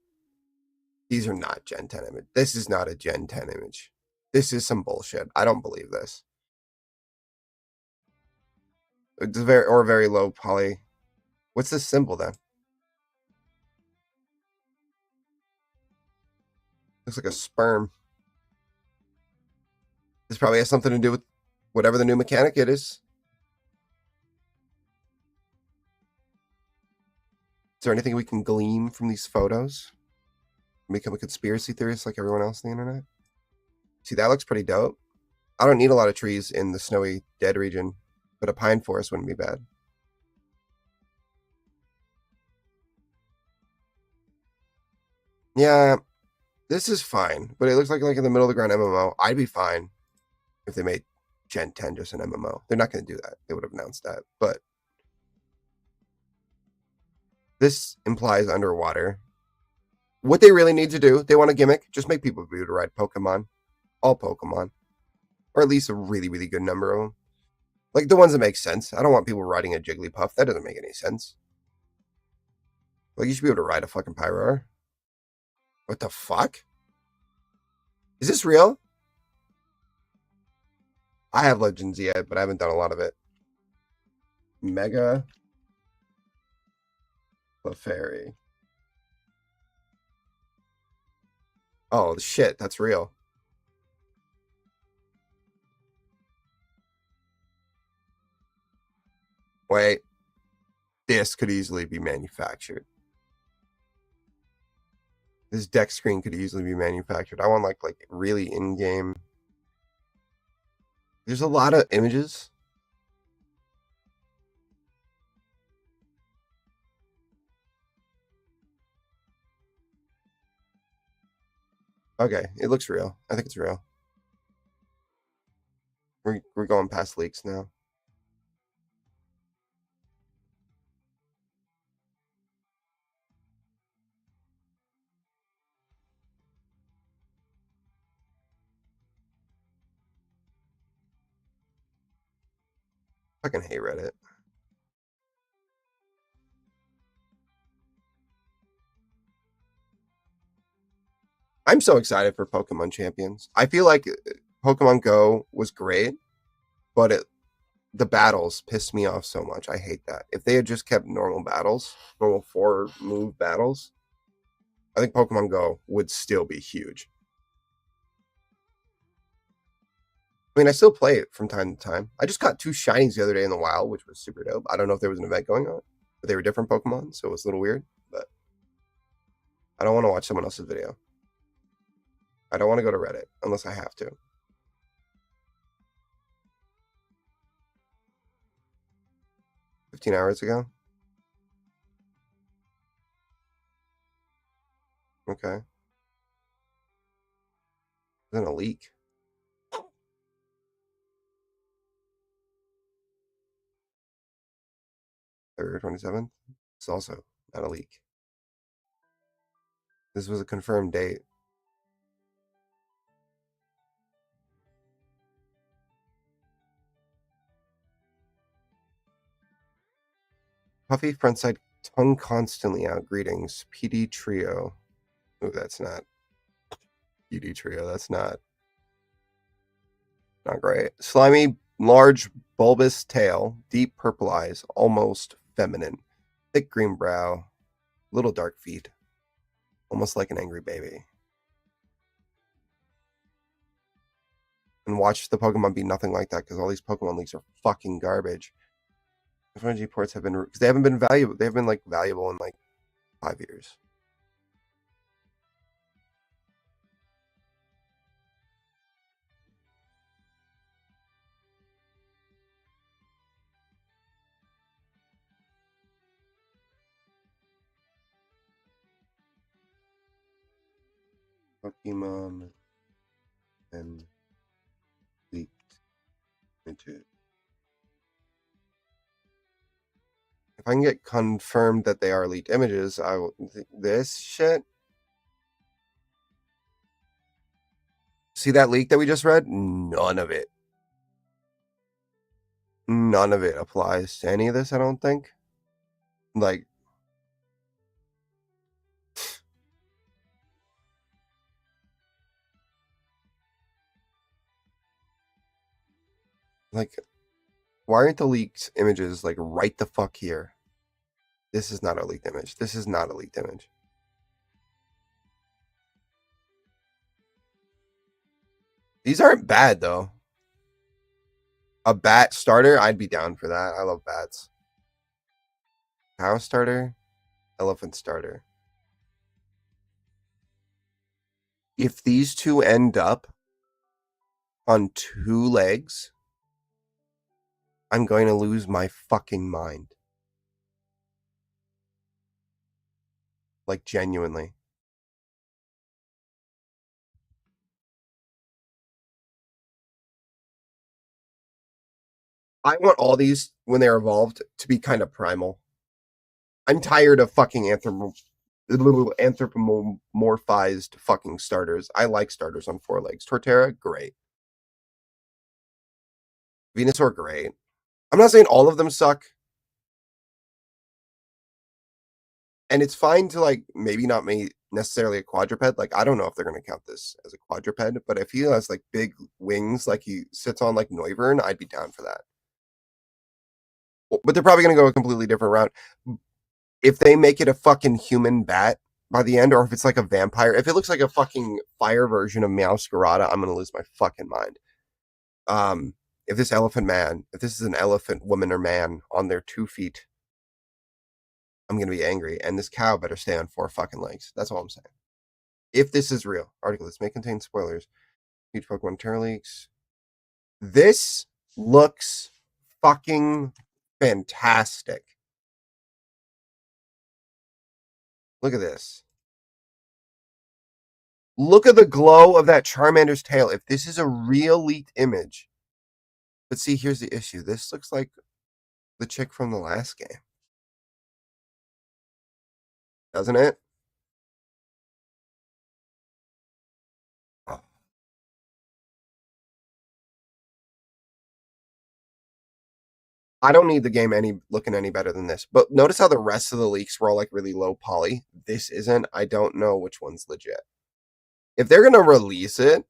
[SPEAKER 1] These are not Gen 10 image. This is not a Gen 10 image. This is some bullshit. I don't believe this. It's very low poly. What's this symbol then? Looks like a sperm. This probably has something to do with whatever the new mechanic it is. Is there anything we can glean from these photos? Become a conspiracy theorist like everyone else on the internet? See, that looks pretty dope. I don't need a lot of trees in the snowy dead region, but a pine forest wouldn't be bad. Yeah, this is fine, but it looks like in the middle of the ground MMO. I'd be fine if they made Gen 10 just an MMO. They're not going to do that. They would have announced that, but this implies underwater. What they really need to do, they want a gimmick, just make people be able to ride Pokemon. All Pokemon. Or at least a really, really good number of them. Like the ones that make sense. I don't want people riding a Jigglypuff. That doesn't make any sense. Like, you should be able to ride a fucking Pyroar. What the fuck? Is this real? I have Legends yet, but I haven't done a lot of it. Mega Clefairy. Oh, shit, that's real. Wait, this could easily be manufactured. This deck screen could easily be manufactured. I want like really in-game. There's a lot of images. Okay, it looks real. I think it's real. We're going past leaks now. Fucking hate Reddit. I'm so excited for Pokemon Champions. I feel like Pokemon Go was great, but the battles pissed me off so much. I hate that. If they had just kept normal battles, normal 4-move battles, I think Pokemon Go would still be huge. I mean, I still play it from time to time. I just got 2 shinies the other day in the wild, which was super dope. I don't know if there was an event going on, but they were different Pokemon, so it was a little weird. But I don't want to watch someone else's video. I don't want to go to Reddit unless I have to. 15 hours ago? Okay. Then a leak. February 27th? It's also not a leak. This was a confirmed date. Puffy frontside tongue constantly out. Greetings. PD Trio. Ooh, that's not. PD Trio, that's not great. Slimy, large, bulbous tail, deep purple eyes, almost feminine. Thick green brow, little dark feet, almost like an angry baby. And watch the Pokemon be nothing like that because all these Pokemon leaks are fucking garbage. FNG ports have been because they haven't been valuable. They have been like valuable in like 5 years. Pokemon and leaked into. If I can get confirmed that they are leaked images, I will. This shit. See that leak that we just read? None of it. None of it applies to any of this, I don't think. Like, why aren't the leaked images like right the fuck here? This is not a leaked image. This is not a leaked image. These aren't bad though. A bat starter, I'd be down for that. I love bats. Cow starter, elephant starter. If these two end up on 2 legs, I'm going to lose my fucking mind. Like, genuinely. I want all these, when they're evolved, to be kind of primal. I'm tired of fucking anthropomorphized fucking starters. I like starters on 4 legs. Torterra, great. Venusaur, great. I'm not saying all of them suck. And it's fine to like maybe not make necessarily a quadruped. Like I don't know if they're gonna count this as a quadruped, but if he has like big wings like he sits on like Noivern, I'd be down for that. But they're probably gonna go a completely different route. If they make it a fucking human bat by the end, or if it's like a vampire, if it looks like a fucking fire version of Meowscarada, I'm gonna lose my fucking mind. if this elephant man, if this is an elephant woman or man on their 2 feet, I'm going to be angry. And this cow better stay on 4 fucking legs. That's all I'm saying. If this is real, article, this may contain spoilers. Huge Pokemon Terror Leaks. This looks fucking fantastic. Look at this. Look at the glow of that Charmander's tail. If this is a real leaked image. But see, here's the issue. This looks like the chick from the last game. Doesn't it? Oh. I don't need the game looking any better than this. But notice how the rest of the leaks were all like really low poly. This isn't. I don't know which one's legit. If they're gonna release it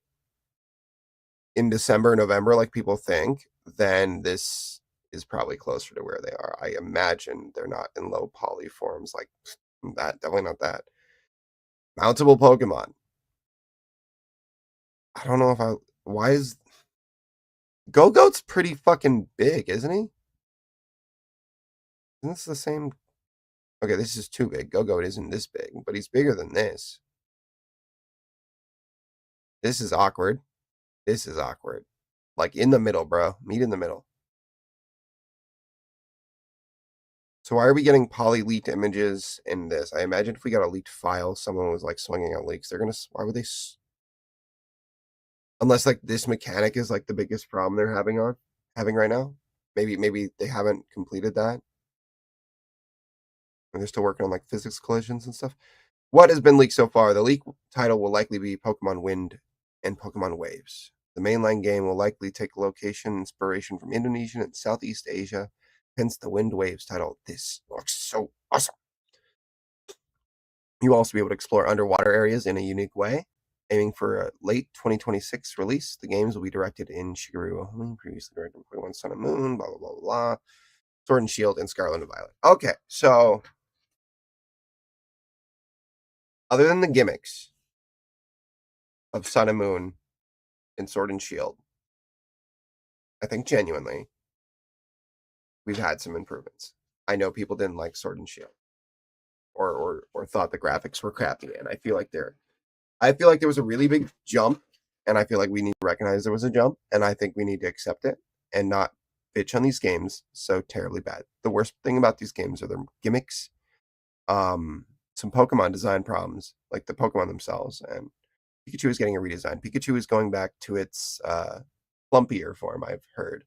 [SPEAKER 1] in December, November, like people think, then this is probably closer to where they are. I imagine they're not in low poly forms like that. Definitely not that. Mountable Pokemon. I don't know if I. Why is Go-Goat's pretty fucking big, isn't he? Isn't this the same? Okay, this is too big. Go-Goat isn't this big, but he's bigger than this. This is awkward. This is awkward. Like in the middle, bro. Meet in the middle. So why are we getting poly leaked images in this? I imagine if we got a leaked file, someone was like swinging out leaks. They're gonna. Why would they? Unless like this mechanic is like the biggest problem they're having right now. Maybe they haven't completed that. And they're still working on like physics collisions and stuff. What has been leaked so far? The leak title will likely be Pokemon Wind and Pokemon Waves. The mainline game will likely take location inspiration from Indonesia and Southeast Asia, hence the Wind Waves title. This looks so awesome. You'll also be able to explore underwater areas in a unique way. Aiming for a late 2026 release, the games will be directed in Shigeru Ohmi, previously directed in Pokemon Sun and Moon, blah, blah, blah, blah. Sword and Shield, and Scarlet and Violet. Okay, so other than the gimmicks of Sun and Moon and Sword and Shield, I think genuinely we've had some improvements. I know people didn't like Sword and Shield or thought the graphics were crappy, and I feel like there was a really big jump, and I feel like we need to recognize there was a jump, and I think we need to accept it and not bitch on these games so terribly bad. The worst thing about these games are their gimmicks, some Pokemon design problems, like the Pokemon themselves, and Pikachu is getting a redesign. Pikachu is going back to its plumpier form, I've heard.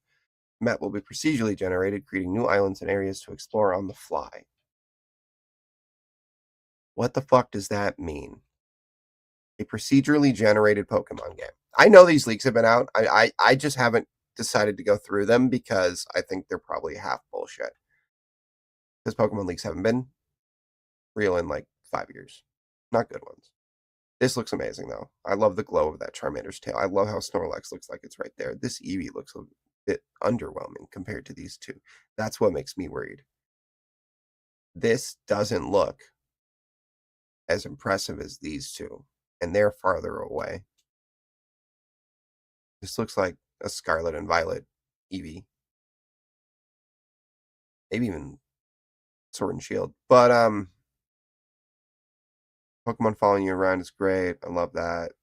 [SPEAKER 1] Map will be procedurally generated, creating new islands and areas to explore on the fly. What the fuck does that mean? A procedurally generated Pokemon game. I know these leaks have been out. I just haven't decided to go through them because I think they're probably half bullshit. Because Pokemon leaks haven't been real in like 5 years. Not good ones. This looks amazing though. I love the glow of that Charmander's tail. I love how Snorlax looks like it's right there. This Eevee looks a bit underwhelming compared to these two. That's what makes me worried. This doesn't look as impressive as these two, and they're farther away. This looks like a Scarlet and Violet Eevee. Maybe even Sword and Shield. But Pokemon following you around is great. I love that.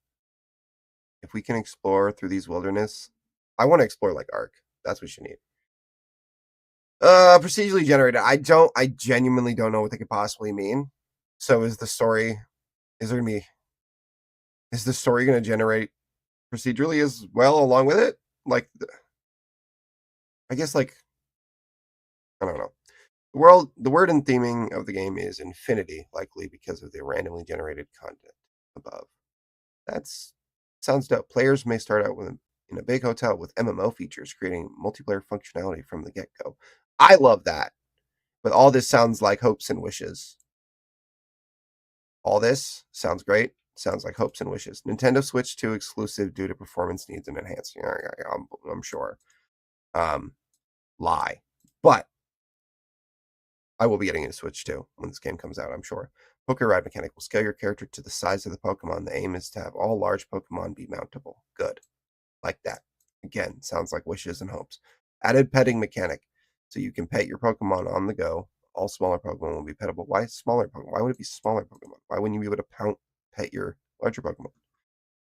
[SPEAKER 1] If we can explore through these wilderness, I want to explore like Ark. That's what you need. Procedurally generated. I genuinely don't know what they could possibly mean. So is the story going to generate procedurally as well along with it? Like, I guess like, I don't know. The word and theming of the game is infinity, likely because of the randomly generated content above. Sounds dope. Players may start out in a big hotel with MMO features, creating multiplayer functionality from the get-go. I love that. But all this sounds like hopes and wishes. All this sounds great. Sounds like hopes and wishes. Nintendo Switch 2 exclusive due to performance needs and enhancing. I'm sure. Lie. But I will be getting a Switch 2 when this game comes out, I'm sure. Poké Ride mechanic will scale your character to the size of the Pokemon. The aim is to have all large Pokemon be mountable. Good. Like that. Again, sounds like wishes and hopes. Added petting mechanic. So you can pet your Pokemon on the go. All smaller Pokemon will be pettable. Why smaller Pokemon? Why would it be smaller Pokemon? Why wouldn't you be able to pet your larger Pokemon?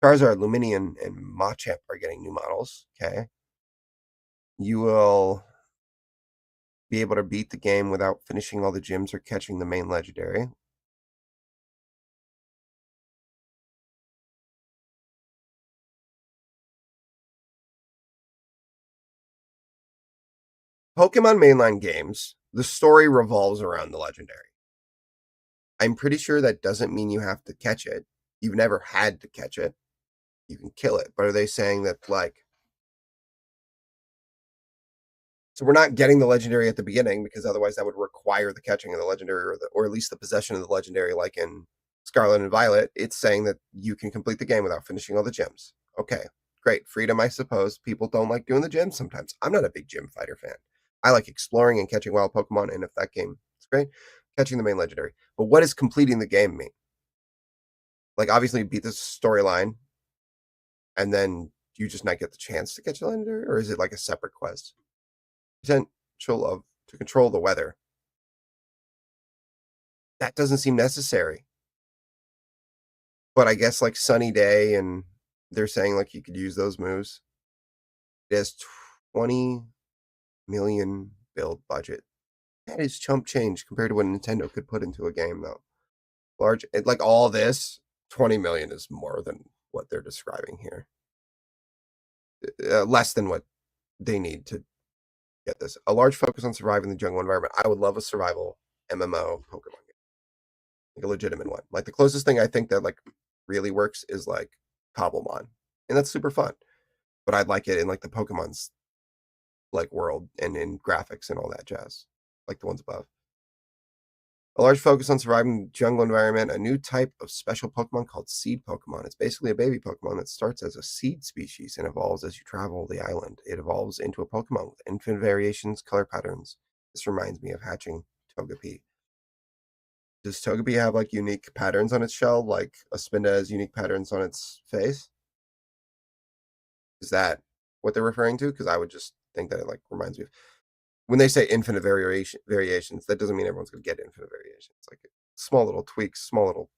[SPEAKER 1] Charizard, Lumineon, and Machamp are getting new models. Okay. You will be able to beat the game without finishing all the gyms or catching the main legendary. Pokemon mainline games, the story revolves around the legendary. I'm pretty sure that doesn't mean you have to catch it. You've never had to catch it. You can kill it. But are they saying that, like, so we're not getting the legendary at the beginning because otherwise that would require the catching of the legendary or at least the possession of the legendary, like in Scarlet and Violet. It's saying that you can complete the game without finishing all the gyms. Okay, great. Freedom, I suppose. People don't like doing the gyms sometimes. I'm not a big gym fighter fan. I like exploring and catching wild Pokemon, and if that game is great, catching the main legendary. But what does completing the game mean? Like, obviously, you beat the storyline, and then you just not get the chance to catch the legendary, or is it like a separate quest? Potential of to control the weather. That doesn't seem necessary. But I guess like Sunny Day, and they're saying like you could use those moves. It has 20 million build budget. That is chump change compared to what Nintendo could put into a game, though. Like all this, 20 million is more than what they're describing here. Less than what they need to get this. A large focus on surviving the jungle environment. I would love a survival MMO Pokemon game, like a legitimate one. Like the closest thing I think that like really works is like Cobblemon, and that's super fun. But I'd like it in like the Pokemon's like world and in graphics and all that jazz, like the ones above. A large focus on surviving the jungle environment, a new type of special Pokemon called Seed Pokemon. It's basically a baby Pokemon that starts as a seed species and evolves as you travel the island. It evolves into a Pokemon with infinite variations, color patterns. This reminds me of hatching Togepi. Does Togepi have like unique patterns on its shell, like a Spinda has unique patterns on its face? Is that what they're referring to? Because I would just think that it like reminds me of when they say infinite variations, that doesn't mean everyone's going to get infinite variations. Like small little tweaks, small little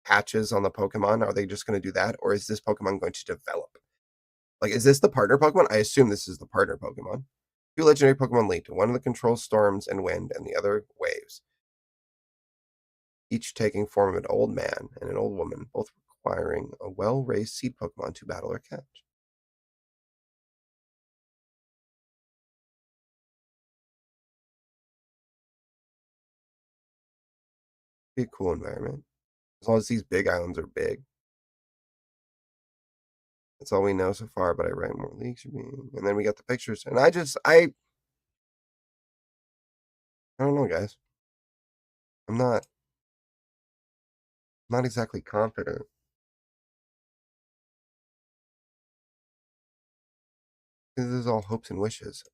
[SPEAKER 1] patches on the Pokemon. Are they just going to do that, or is this Pokemon going to develop? Like, is this the partner Pokemon? I assume this is the partner Pokemon. Two legendary Pokemon linked. One of the controls storms and wind, and the other waves. Each taking form of an old man and an old woman, both requiring a well-raised seed Pokemon to battle or catch. Be a cool environment. As long as these big islands are big. That's all we know so far, but I write more leaks are being, and then we got the pictures, and I don't know, guys. I'm not exactly confident. This is all hopes and wishes.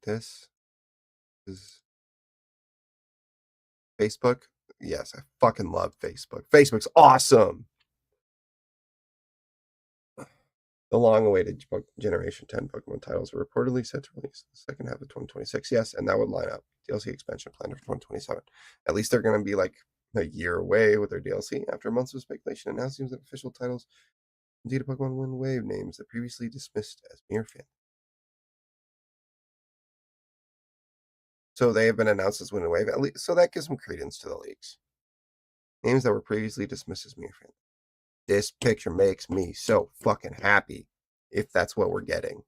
[SPEAKER 1] This is Facebook. Yes, I fucking love Facebook. Facebook's awesome. The long-awaited Generation 10 Pokemon titles are reportedly set to release the second half of 2026. Yes, and that would line up. DLC expansion planned for 2027. At least they're going to be like a year away with their DLC after months of speculation. And now it seems that official titles indeed a Pokemon Wind Wave names that previously dismissed as mere fan. So they have been announced as Wind Wave. At least, so that gives some credence to the leaks. Names that were previously dismissed as mere fan. This picture makes me so fucking happy if that's what we're getting.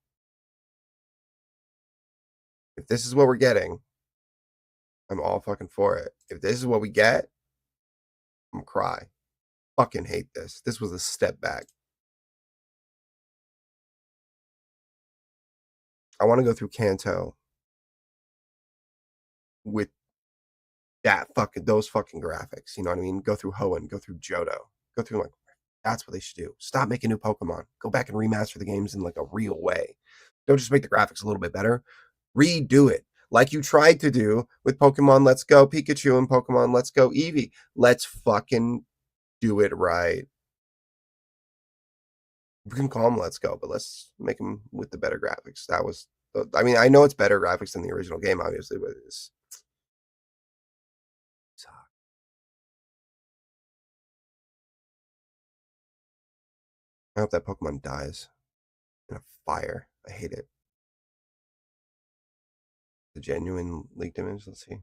[SPEAKER 1] If this is what we're getting, I'm all fucking for it. If this is what we get, I'm gonna cry. Fucking hate this. This was a step back. I want to go through Kanto with those fucking graphics. You know what I mean? Go through Hoenn, go through Johto, go through like that's what they should do. Stop making new Pokemon. Go back and remaster the games in like a real way. Don't just make the graphics a little bit better. Redo it like you tried to do with Pokemon Let's Go Pikachu and Pokemon Let's Go Eevee. Let's fucking do it right. We can call them Let's Go, but let's make them with the better graphics. That was, I mean, I know it's better graphics than the original game, obviously, but it's. I hope that Pokemon dies in a fire. I hate it. The genuine leaked image. Let's see.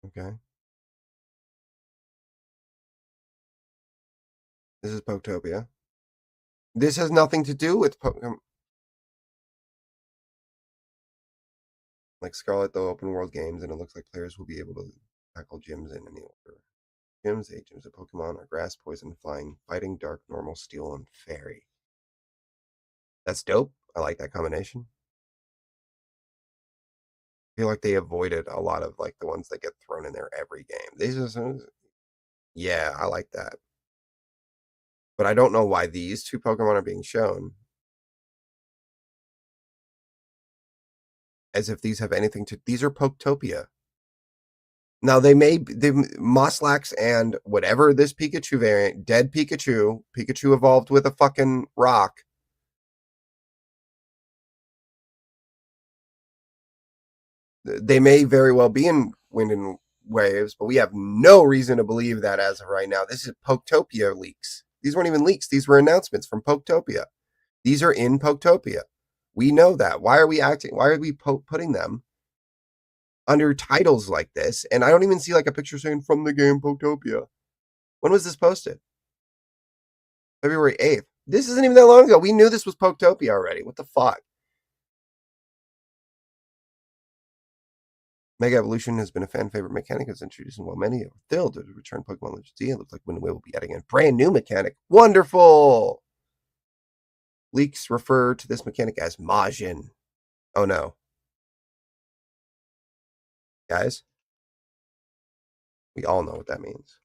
[SPEAKER 1] Okay. This is Poketopia. This has nothing to do with Pokemon. Like Scarlet, the open world games, and it looks like players will be able to tackle gyms in any order. Gyms, 8 gyms of Pokemon are grass, poison, flying, fighting, dark, normal, steel, and fairy. That's dope. I like that combination. I feel like they avoided a lot of like the ones that get thrown in there every game. Yeah, I like that. But I don't know why these two Pokemon are being shown as if these have anything to. These are Poketopia. Now the Moslax and whatever this Pikachu variant, dead Pikachu, Pikachu evolved with a fucking rock. They may very well be in Wind and Waves, but we have no reason to believe that as of right now. This is Poketopia leaks. These weren't even leaks. These were announcements from Poketopia. These are in Poketopia. We know that. Why are we acting? Why are we putting them under titles like this? And I don't even see like a picture saying from the game Poketopia. When was this posted? February 8th. This isn't even that long ago. We knew this was Poketopia already. What the fuck? Mega Evolution has been a fan favorite mechanic that's introduced, and while many are thrilled to return Pokemon Legends Z, it looks like Wind will be adding a brand new mechanic. Wonderful! Leaks refer to this mechanic as Majin. Oh no. Guys, we all know what that means.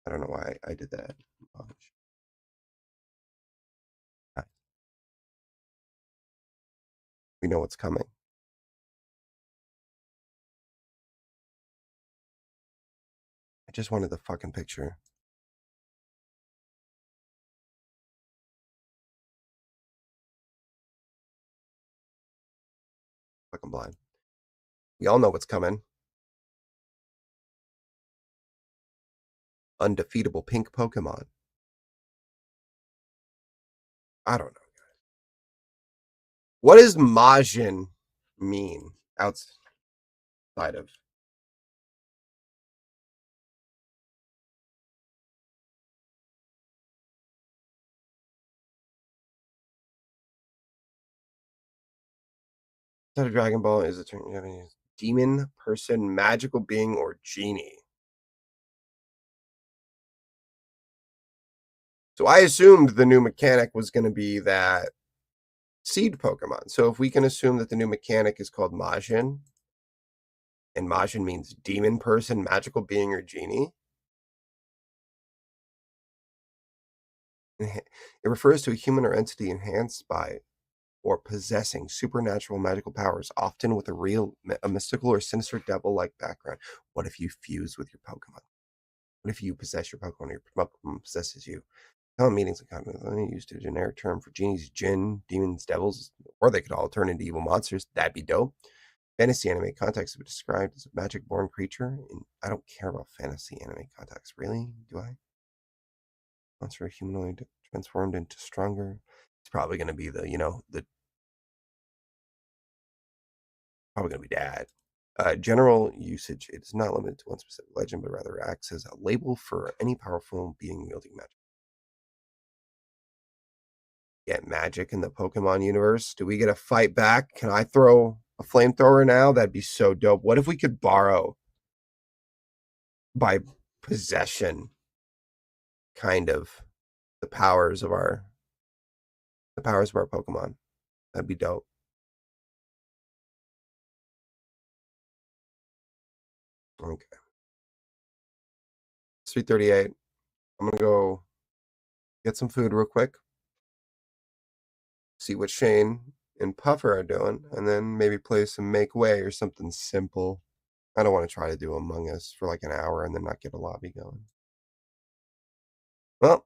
[SPEAKER 1] I don't know why I did that. We know what's coming. I just wanted the fucking picture. Fucking blind. We all know what's coming. Undefeatable pink Pokemon. I don't know. What does Majin mean outside of? Outside of Dragon Ball is a Japanese demon, person, magical being, or genie. So I assumed the new mechanic was going to be that seed Pokemon. So if we can assume that the new mechanic is called Majin, and Majin means demon, person, magical being, or genie, it refers to a human or entity enhanced by or possessing supernatural magical powers, often with a mystical or sinister devil-like background. What if you fuse with your Pokemon? What if you possess your Pokemon or your Pokemon possesses you? Common meanings of common used a generic term for genies, jinn, demons, devils, or they could all turn into evil monsters. That'd be dope. Fantasy anime context would be described as a magic-born creature. And I don't care about fantasy anime context. Really? Do I? Monster humanoid transformed into stronger. It's probably going to be the probably going to be dad. General usage. It is not limited to one specific legend, but rather acts as a label for any powerful being wielding magic. Get magic in the Pokemon universe? Do we get a fight back? Can I throw a flamethrower now? That'd be so dope. What if we could borrow by possession kind of the powers of our Pokemon? That'd be dope. Okay. Sweet 38. I'm gonna go get some food real quick. see what Shane and Puffer are doing, and then maybe play some Make Way or something simple. I don't want to try to do Among Us for like an hour and then not get a lobby going. Well,